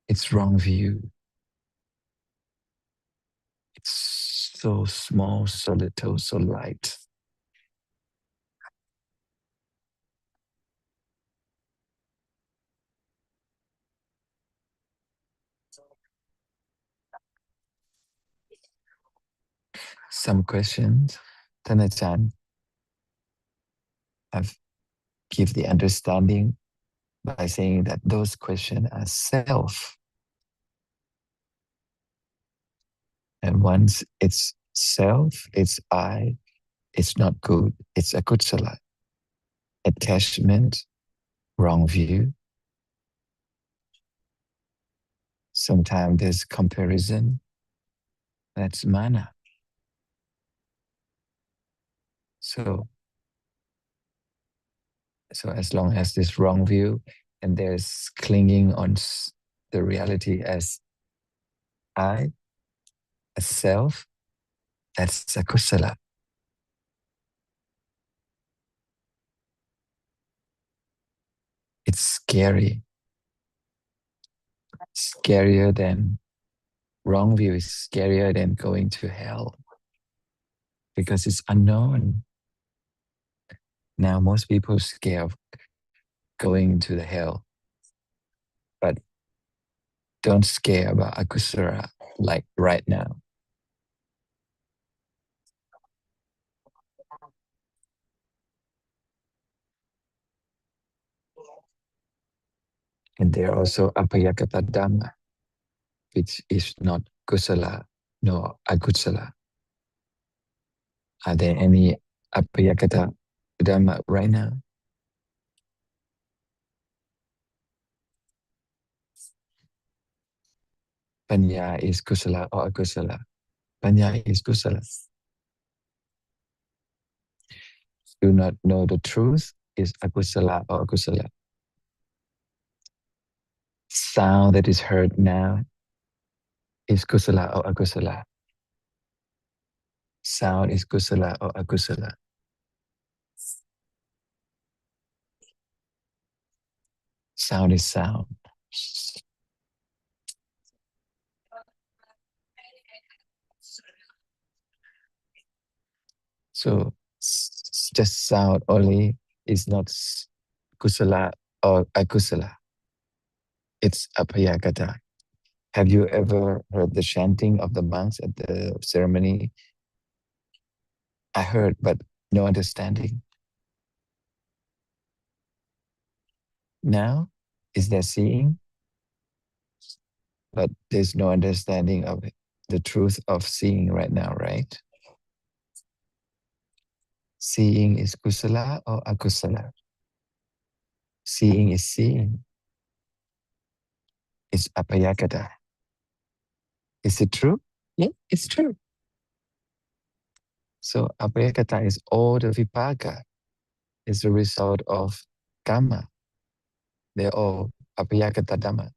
It's wrong view. It's so small, so little, so light. Some questions, Tanachan have give the understanding by saying that those questions are self. And once it's self, it's I, it's not good, it's akutsala. Attachment, wrong view. Sometimes there's comparison. That's mana. So, so as long as this wrong view and there's clinging on the reality as I, as self, that's a kusala. It's scary. Scarier than wrong view is scarier than going to hell because it's unknown. Now most people are scared of going to the hell, but don't scare about akusara like right now. And there are also apayakata dhamma, which is not kusala nor akusala. Are there any apayakata dhamma right now? Panya is kusala or akusala? Panya is kusala. Do not know the truth is akusala or akusala. Sound that is heard now is kusala or akusala. Sound is kusala or akusala. Sound is sound. So just sound only is not kusala or akusala. It's apayagata. Have you ever heard the chanting of the monks at the ceremony? I heard, but no understanding. Now, is there seeing? But there's no understanding of the truth of seeing right now, right? Seeing is kusala or akusala? Seeing is seeing. It's apayagata. Is it true? Yeah, it's true. So apayagata is all the vipaka. It's the result of karma. They're all apayagata dhamma.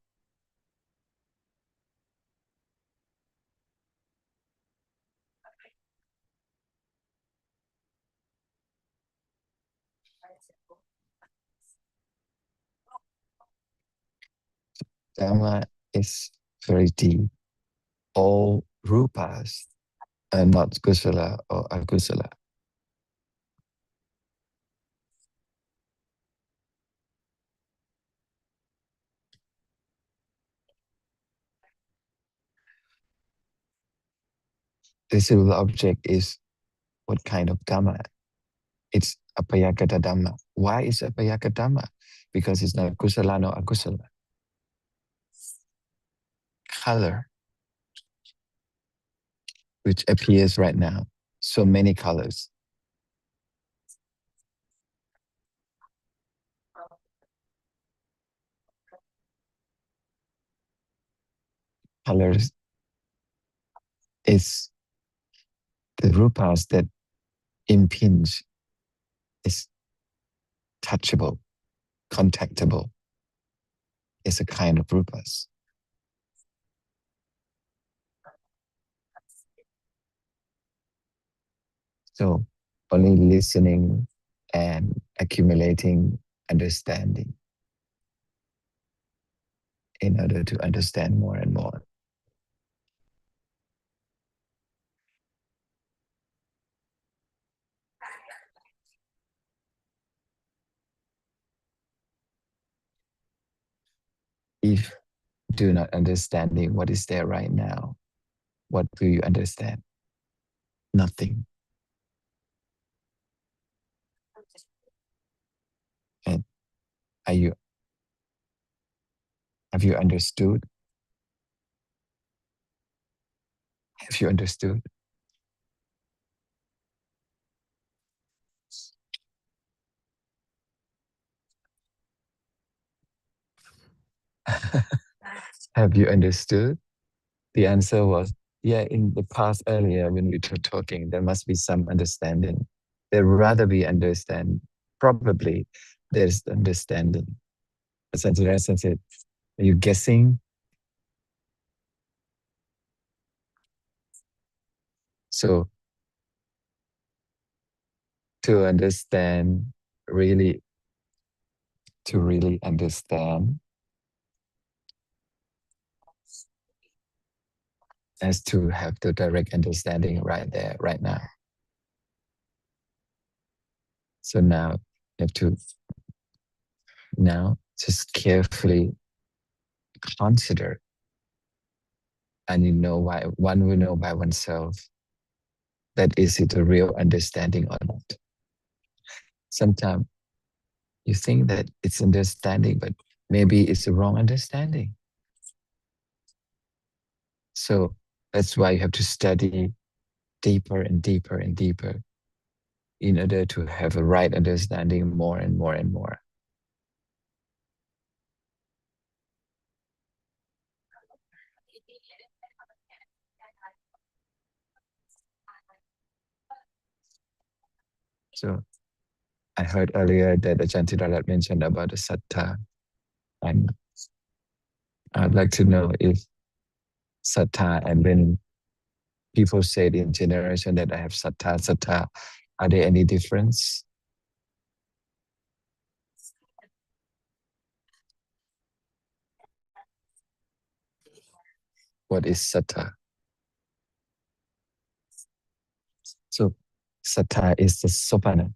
Dhamma is very deep. All rupas are not kusala or akusala. The civil object is what kind of dhamma? It's apayagata dhamma. Why is apayagata dhamma? Because it's not kusala nor akusala. Color, which appears right now. So many colors. Colors is the rupas that impinge, is touchable, contactable. Is a kind of rupas. So only listening and accumulating understanding in order to understand more and more. If do not understanding what is there right now, what do you understand? Nothing. And are you have you understood? Have you understood? Have you understood? The answer was, yeah, in the past earlier when we were talking, there must be some understanding. There rather be understand. Probably there's understanding. Such as it. Are you guessing? So to understand, really, to really understand, as to have the direct understanding right there, right now. So now you have to now just carefully consider, and you know why one will know by oneself that is it a real understanding or not. Sometimes you think that it's understanding, but maybe it's a wrong understanding. So that's why you have to study deeper and deeper and deeper in order to have a right understanding more and more and more. So I heard earlier that Ajahn Tirarat mentioned about the sattha, and I'd like to know if sattha, and when people say it in generation that I have sattha, sattha, are there any difference? What is sattha? So sattha is the sopana.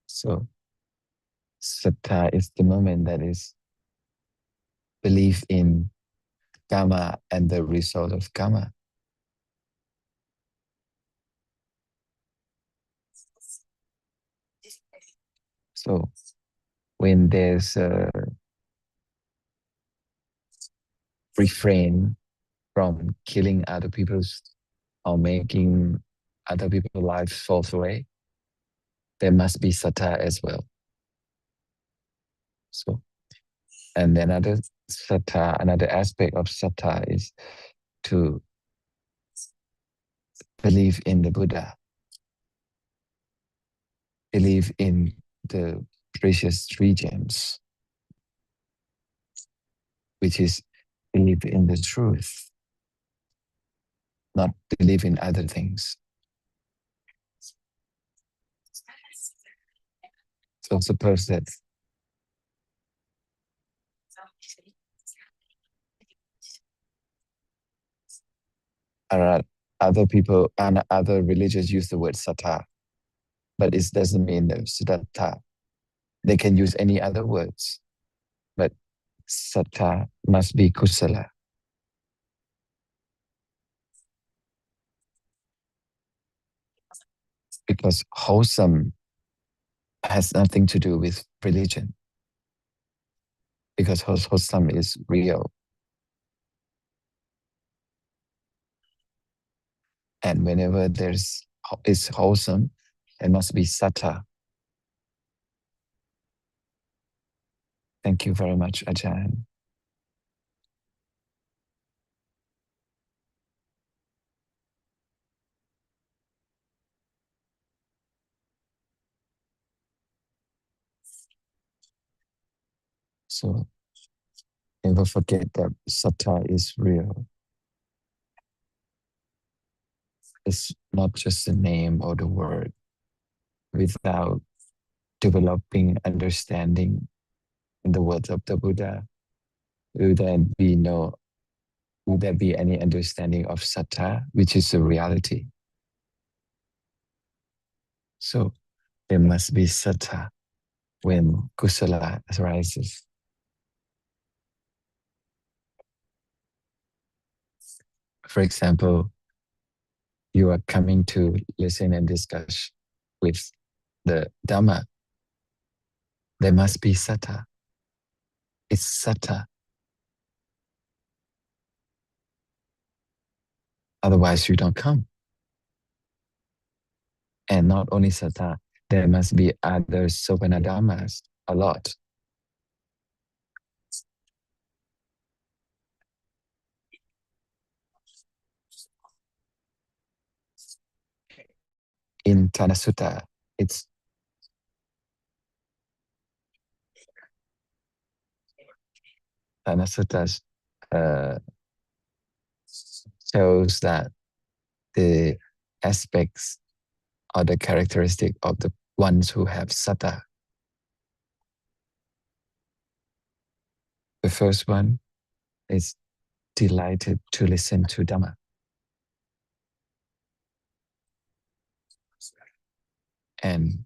So sattha is the moment that is belief in karma and the result of karma. So when there's a refrain from killing other people's or making other people's lives fall away, there must be sattha as well. So, and another sattha, another aspect of sattha is to believe in the Buddha, believe in the precious three gems, which is believe in the truth, not believe in other things. So suppose that other people and other religions use the word sattha, but it doesn't mean that siddhartha. They can use any other words, but sattha must be kusala, because wholesome has nothing to do with religion, because wholesome is real. And whenever is wholesome, there must be sattha. Thank you very much, Ajahn. So never forget that sattha is real. It's not just a name or the word. Without developing understanding in the words of the Buddha, will there be no, will there be any understanding of sattha, which is a reality? So there must be sattha when kusala arises. For example, you are coming to listen and discuss with the Dhamma, there must be sattha. It's sattha. Otherwise, you don't come. And not only sattha, there must be other sopanadhammas, a lot. Satana Sutta. It's Satana Sutta uh, shows that the aspects or the characteristic of the ones who have satta. The first one is delighted to listen to Dhamma. And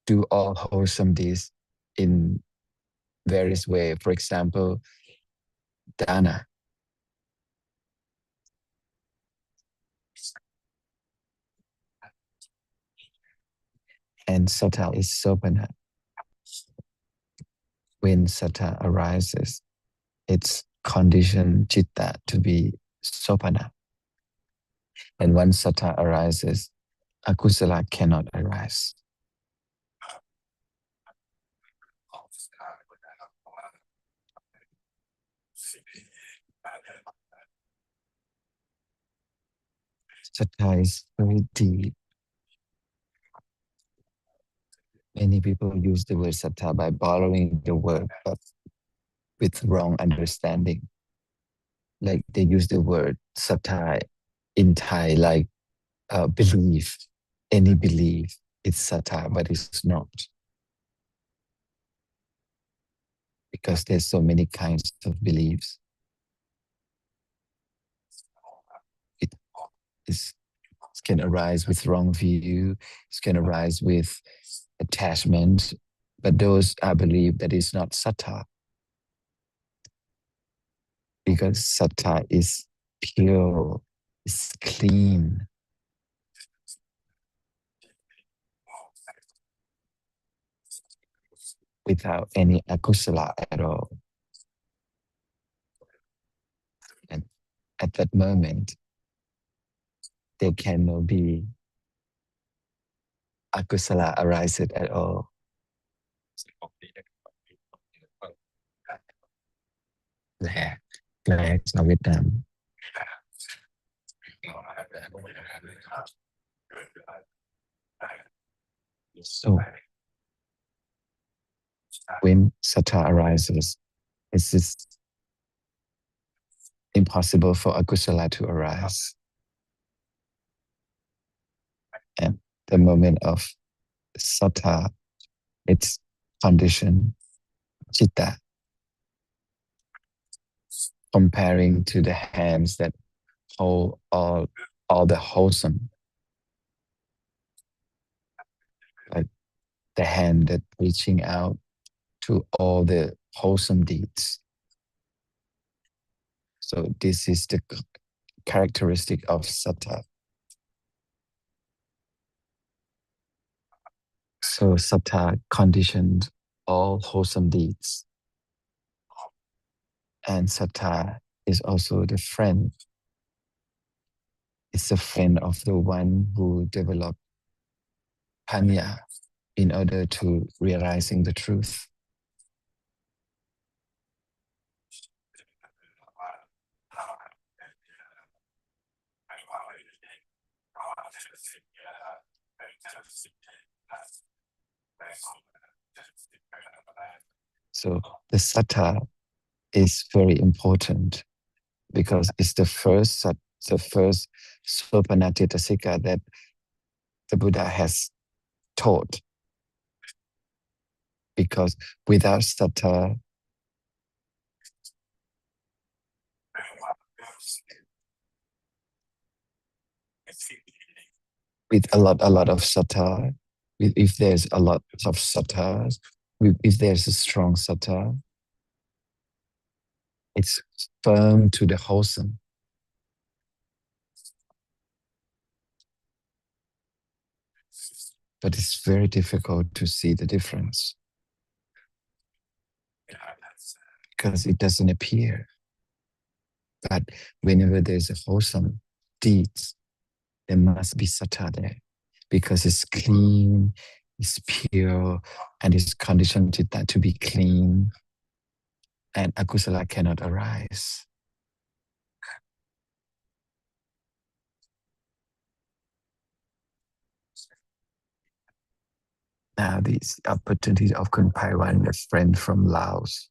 do all wholesome deeds in various ways. For example, dana. And satta is sopana. When satta arises, it's conditioned citta to be sopana. And once satta arises, akusala cannot arise. Satta is very deep. Many people use the word satta by borrowing the word, but with wrong understanding. Like they use the word satta in Thai, like belief, any belief, it's satta, but it's not. Because there's so many kinds of beliefs. It is it can arise with wrong view, it can arise with attachment, but those are belief that is not satta. Because satta is pure, is clean. Without any akusala at all. And at that moment, there cannot be akusala arises at all. Là ở Việt Nam. So when satta arises, it's impossible for akusala to arise. And the moment of satta, it's conditioned citta, comparing to the hands that hold all the wholesome, like the hand that reaching out to all the wholesome deeds. So this is the characteristic of satta. So satta conditioned all wholesome deeds. And satta is also the friend. It's a friend of the one who developed panya in order to realizing the truth. So the satta is very important because it's the first Sopanatitasika that the Buddha has taught. Because without satta, with a lot of satta, if there's a lot of sattas, if there's a strong satta, it's firm to the wholesome. But it's very difficult to see the difference because it doesn't appear. But whenever there's a wholesome deeds, there must be satta there because it's clean, it's pure, and it's conditioned to that to be clean, and akusala cannot arise. Now this opportunity of Kun Paiwan, a friend from Laos.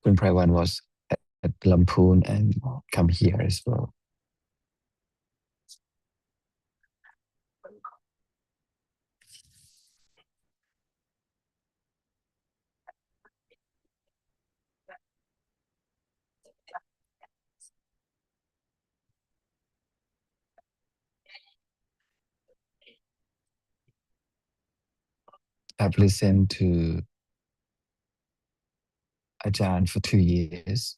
Kun Paiwan was at Lamphun and come here as well. I've listened to Ajahn for 2 years.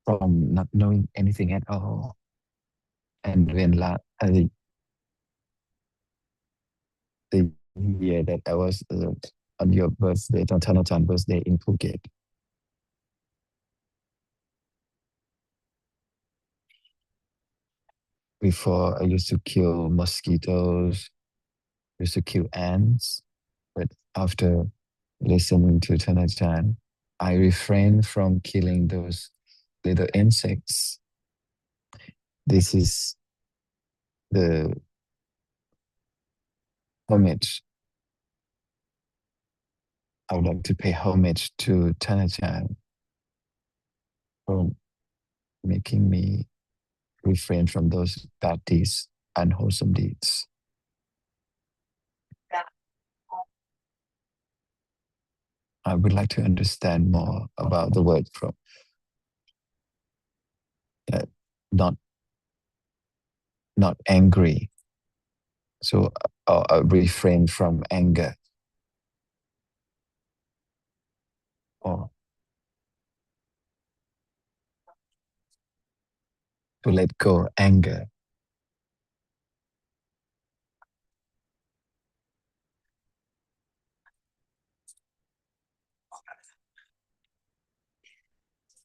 From not knowing anything at all. And when the year that I was on your birthday, on Tanachan's birthday in Phuket, before I used to kill mosquitoes, used to kill ants, but after listening to Tanachan, I refrained from killing those little insects. This is the homage. I would like to pay homage to Tanachan for making me refrain from those bad deeds, unwholesome deeds. I would like to understand more about the word from uh, not not angry. So refrain from anger or to let go anger.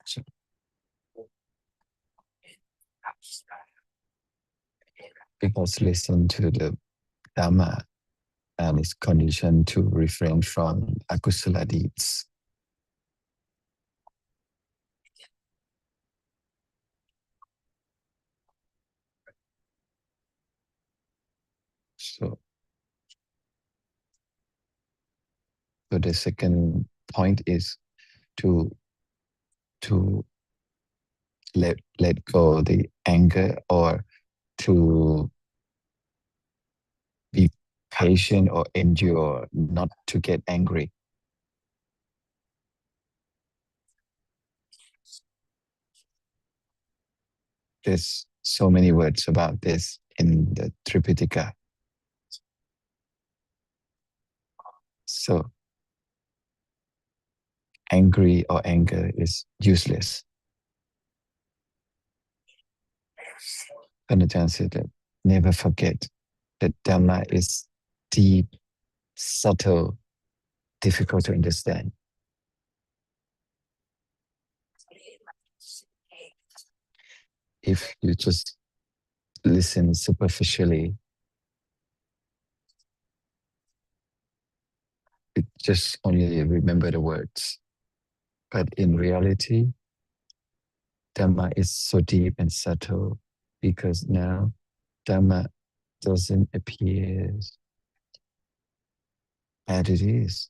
So because listen to the Dhamma and is conditioned to refrain from akusala deeds. So, so the second point is to to let go the anger or to be patient or endure, not to get angry. There's so many words about this in the Tripitaka. So angry or anger is useless. Kanachan said that never forget that Dhamma is deep, subtle, difficult to understand. If you just listen superficially, it just only remember the words. But in reality, Dhamma is so deep and subtle because now Dhamma doesn't appear as it is.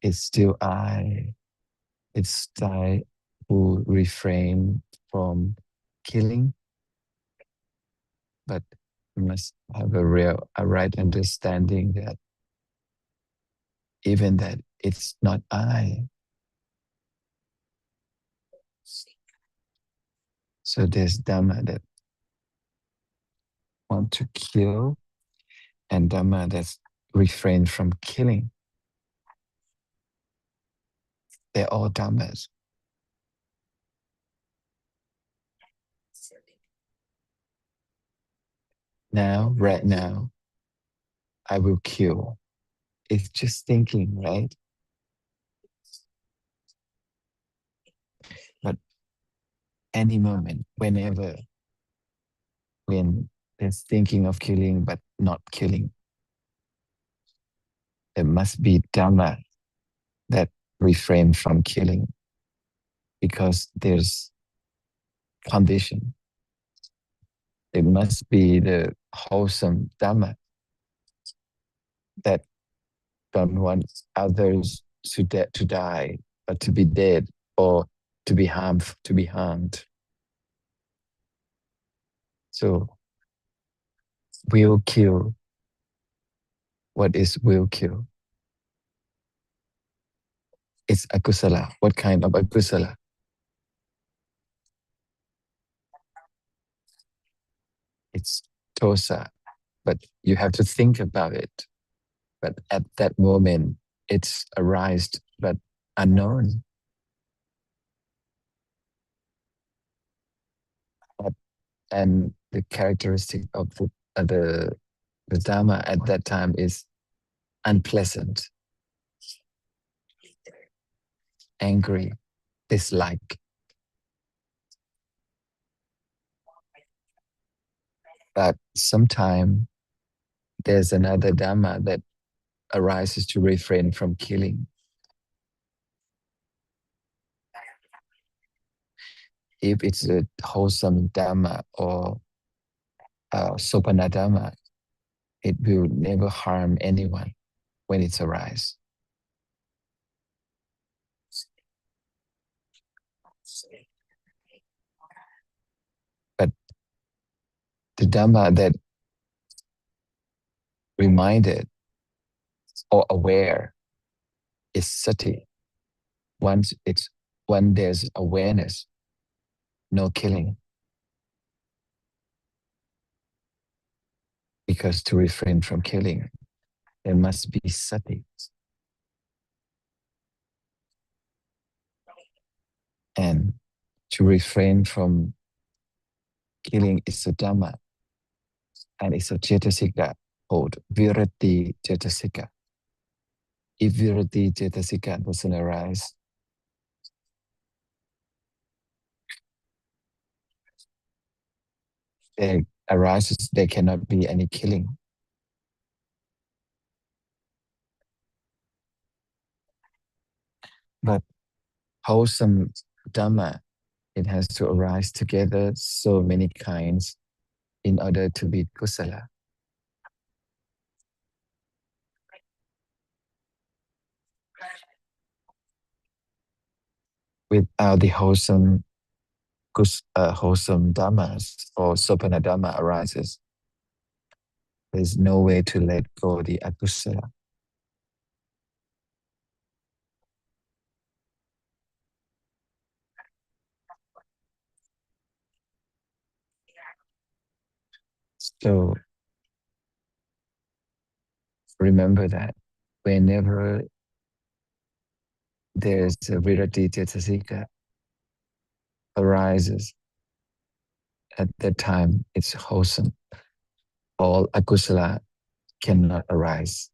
It's still I. It's I who refrain from killing, but we must have a right understanding that even that it's not I. So there's Dhamma that want to kill and Dhamma that's refrain from killing. They're all dhammas. Now, right now, I will kill. It's just thinking, right? But any moment, whenever, when there's thinking of killing but not killing, there must be Dhamma that refrain from killing because there's condition. It must be the wholesome Dhamma that don't want others to die or to be dead or to be harmed. So will kill. What is will kill? It's akusala. What kind of akusala? It's tosa. But you have to think about it. But at that moment, it's arised but unknown. But, and the characteristic of the Dhamma at that time is unpleasant, angry, dislike. But sometime there's another Dhamma that arises to refrain from killing. If it's a wholesome Dhamma or Sopana Dhamma, it will never harm anyone when it arises. But the Dhamma that reminded or aware is sati. Once it's when there's awareness, no killing. Because to refrain from killing, there must be sati. And to refrain from killing is a Dhamma and it's a Cetasika called Virati Cetasika. If Virati Cetasika doesn't arise, there cannot be any killing. But wholesome Dhamma, it has to arise together so many kinds in order to be kusala. Without the wholesome dhammas or sopana dhamma arises, there's no way to let go the akusala. So remember that whenever there's a virati cetasika arises, at that time it's wholesome. All akusala cannot arise.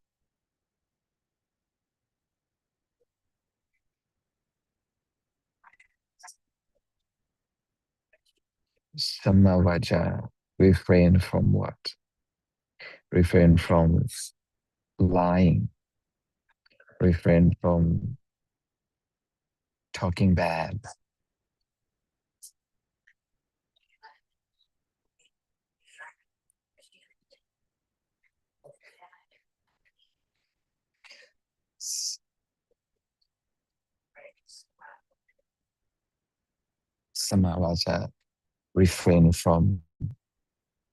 Samavaja, refrain from what? Refrain from lying, refrain from talking bad. Samavaja, refrain from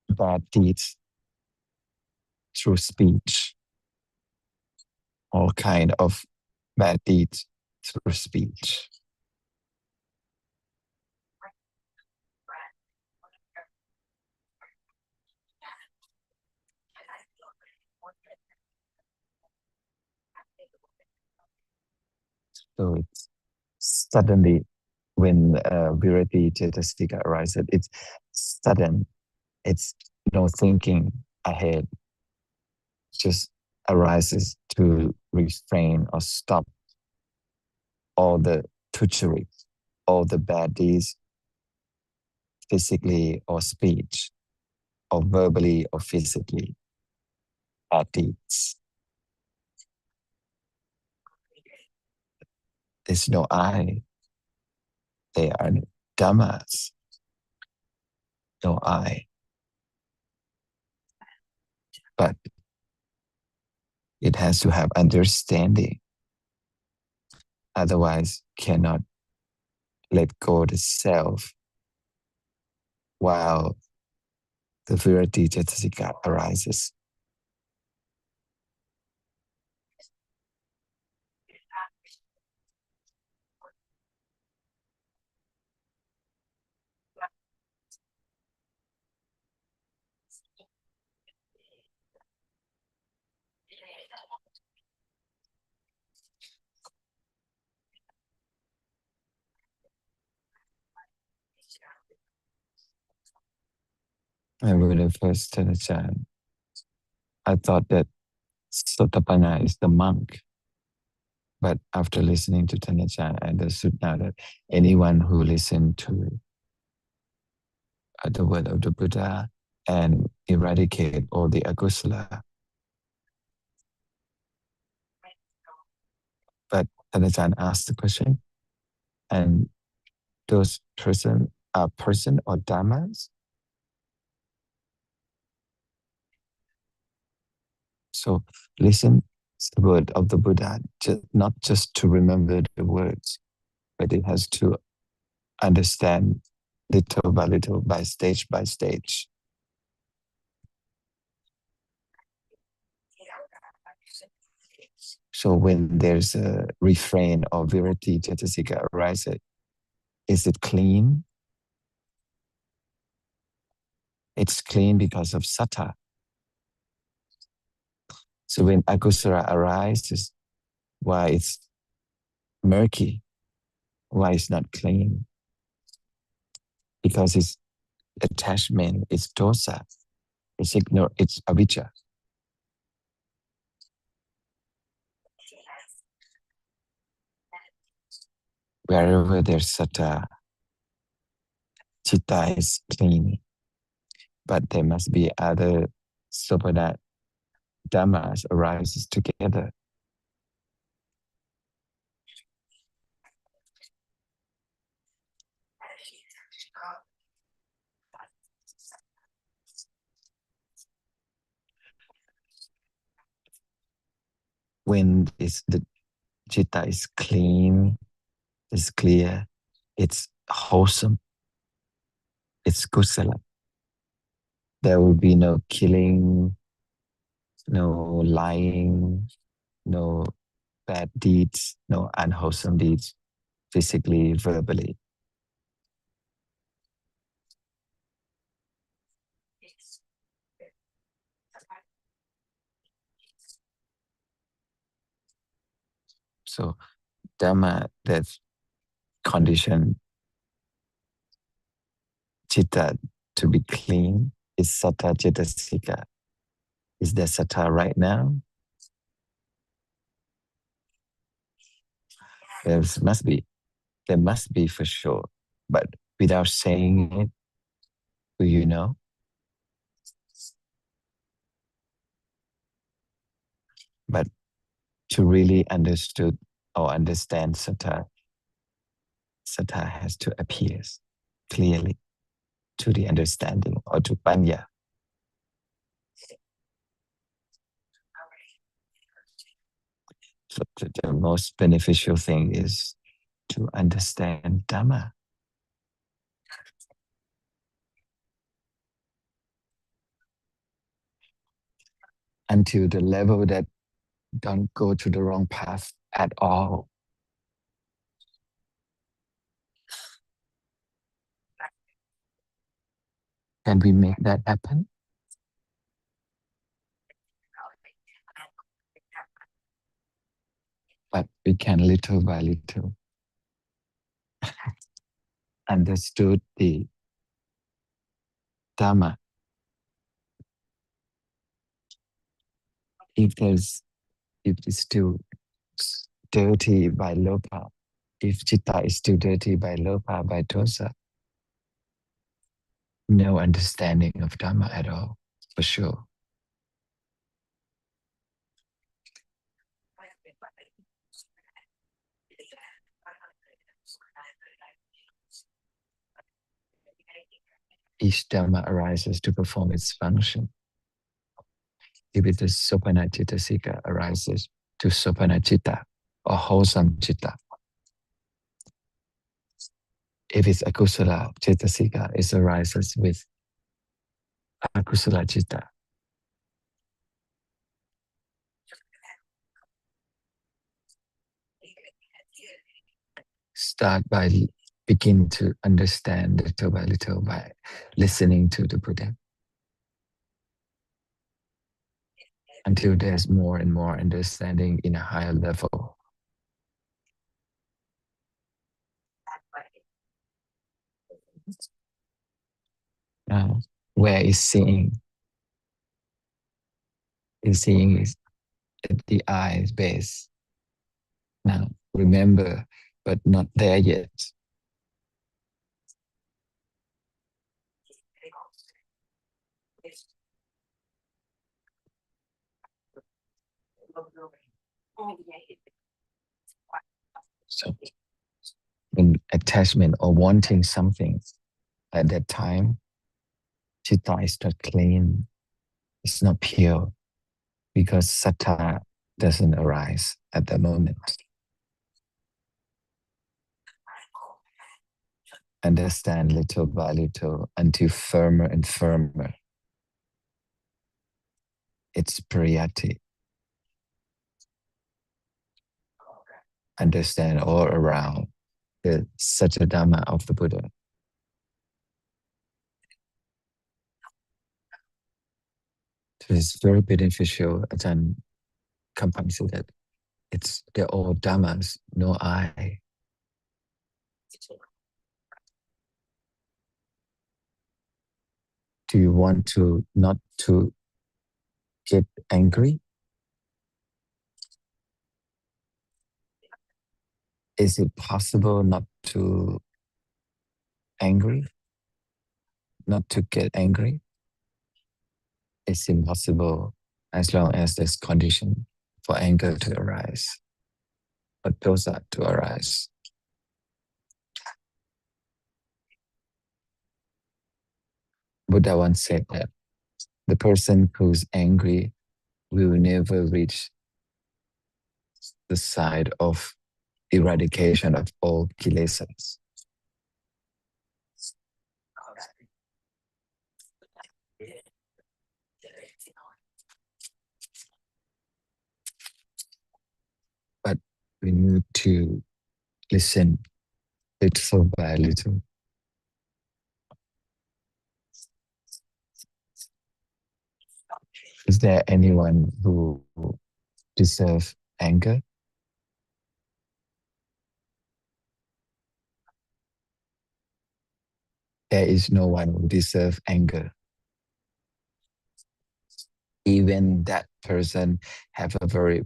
bad deeds through speech, all kind of bad deeds through speech. So suddenly when Virati Cetasika arises, it's sudden. It's no thinking ahead, just arises to refrain or stop all the treachery, all the bad deeds, physically or speech, or verbally or physically, bad deeds. There's no I. They are dhammas, no I. But it has to have understanding. Otherwise, cannot let go the self while the virati cetasika arises. And when I first turned a child, I thought that Sotapanna is the monk. But after listening to Tanachan, I understood now that anyone who listened to the word of the Buddha and eradicate all the akusala. But Tanachan asked the question, and those person are person or dhammas. So listen to the word of the Buddha, not just to remember the words, but it has to understand little by little, by stage by stage. So when there's a refrain or virati cetasika arises, is it clean? It's clean because of sattva. So when akusala arises, why it's murky? Why it's not clean? Because it's attachment, it's dosa, it's avijja. Wherever there's sattva, chitta is clean. But there must be other sopada dhammas arises together. When the chitta is clean, it's clear, it's wholesome, it's kusala. There will be no killing, no lying, no bad deeds, no unwholesome deeds, physically, verbally. So Dhamma that's conditioned chitta to be clean is sattva cetasika. Is there sattva right now? There must be. There must be for sure. But without saying it, do you know? But to really understood or understand sattva, sattva has to appear clearly to the understanding or to panya. So the most beneficial thing is to understand Dhamma. Until the level that don't go to the wrong path at all. Can we make that happen? But we can little by little. understood the Dhamma. If it's still dirty by lopa, if chitta is still dirty by lopa, by dosa, no understanding of Dhamma at all, for sure. Each Dhamma arises to perform its function. If it is Sopana Chittasika arises to Sopana Chitta or wholesome Chitta. If it's Akusala Chittasika, it arises with Akusala Chitta. Begin to understand little by little by listening to the Buddha, until there's more and more understanding in a higher level. Now, where is seeing? Seeing is at the eye's base. Now, remember, but not there yet. So, when attachment or wanting something at that time, chitta is not clean, it's not pure, because sattva doesn't arise at the moment. Understand little by little until firmer and firmer. It's pariyati. Understand all around the Satya of the Buddha. So it's very beneficial. Ajahn Kampang said that they're all Dhammas, no I. Do you want to not to get angry? Is it possible not to angry? Not to get angry? It's impossible as long as there's condition for anger to arise, or dosa to arise. Buddha once said that the person who's angry will never reach the side of eradication of all kilesas. But we need to listen little by little. Is there anyone who deserves anger? There is no one who deserves anger. Even that person have a very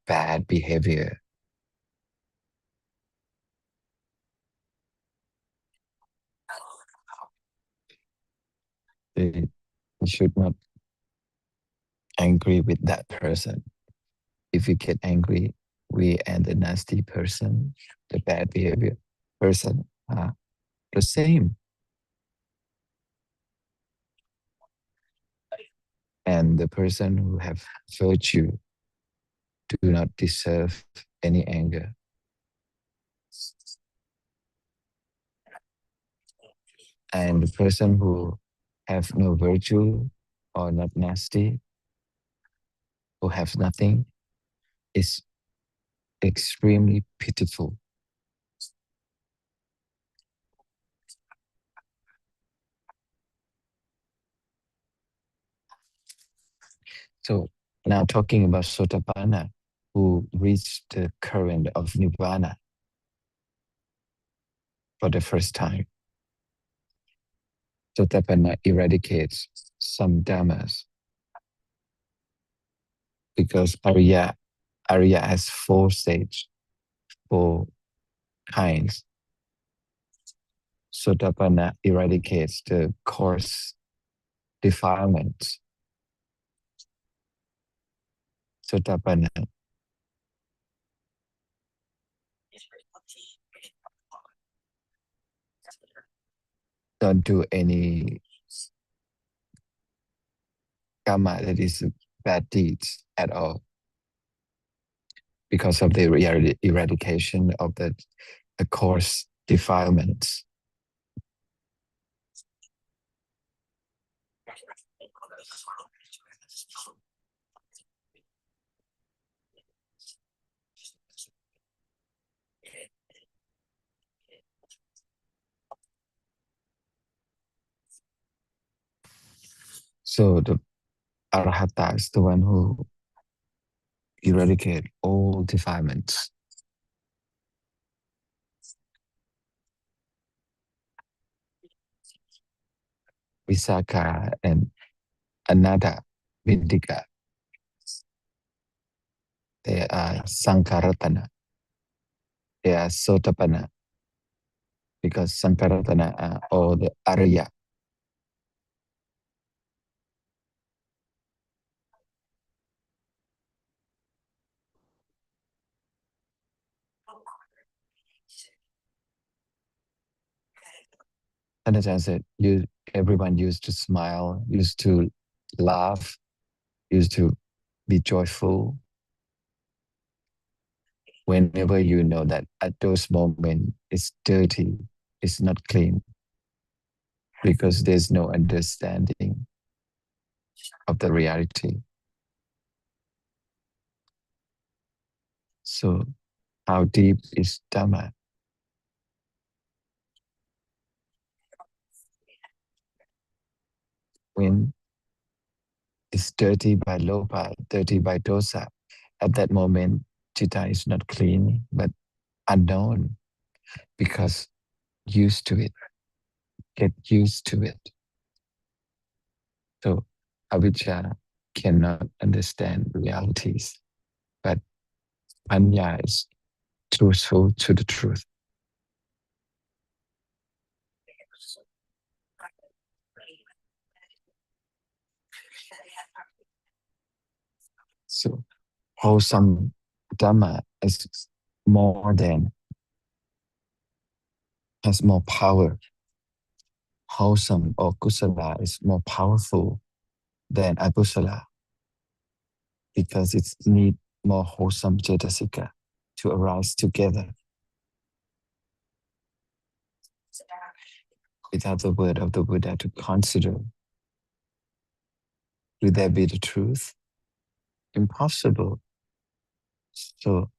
bad behavior. You should not angry with that person. If you get angry, we and the nasty person, the bad behavior person are the same. And the person who have virtue do not deserve any anger. And the person who have no virtue or not nasty, who have nothing, is extremely pitiful. So now talking about Sotapanna, who reached the current of Nibbana. for the first time. Sotapanna eradicates some dhammas because Arya has four stages, four kinds. Sotapanna eradicates the coarse defilements. Sotapanna don't do any karma that is bad deeds at all because of the eradication of the coarse defilements. So the Arahata is the one who eradicate all defilements. Visakha and Anada Vindika, they are Sankaratana, they are Sotapanna, because Sankaratana are all the Arya. And as I said, everyone used to smile, used to laugh, used to be joyful. Whenever you know that at those moments it's dirty, it's not clean, because there's no understanding of the reality. So how deep is Dhamma? When it's dirty by lopa, dirty by dosa, at that moment, chitta is not clean, but unknown, because used to it, get used to it. So avijja cannot understand realities, but panya is truthful to the truth. So wholesome Dhamma is more than, has more power. Wholesome or kusala is more powerful than akusala, because it needs more wholesome cetasika to arise together. Without the word of the Buddha to consider, will there be the truth? Impossible. So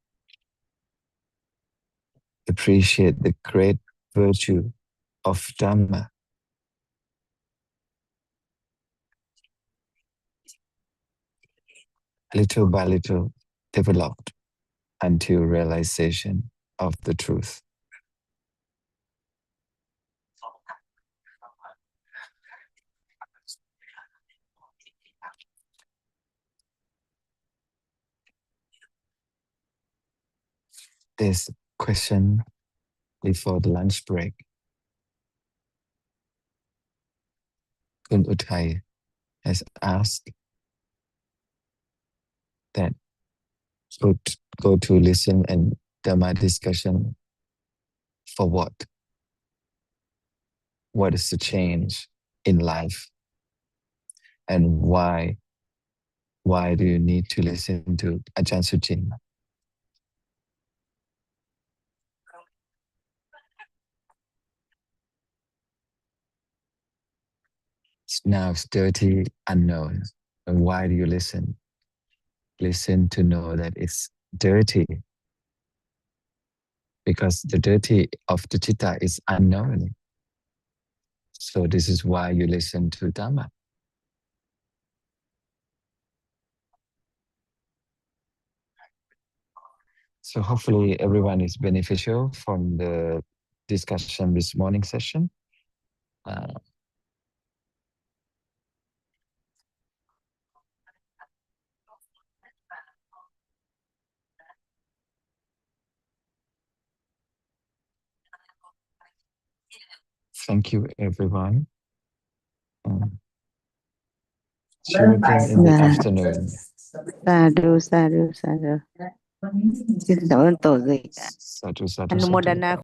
appreciate the great virtue of Dhamma. Little by little developed until realization of the truth. This question before the lunch break. Kun Utai has asked that go to listen and Dhamma discussion for what? What is the change in life? And why do you need to listen to Ajahn Suchin? Now it's dirty, unknown. And why do you listen? Listen to know that it's dirty, because the dirty of the chitta is unknown. So this is why you listen to Dhamma. So hopefully everyone is beneficial from the discussion this morning session. Thank you, everyone. See you again in the afternoon. Sadhu, sadhu, sadhu. Xin cảm ơn tổ dịch. Sadhu, sadhu, Anumodana sadhu.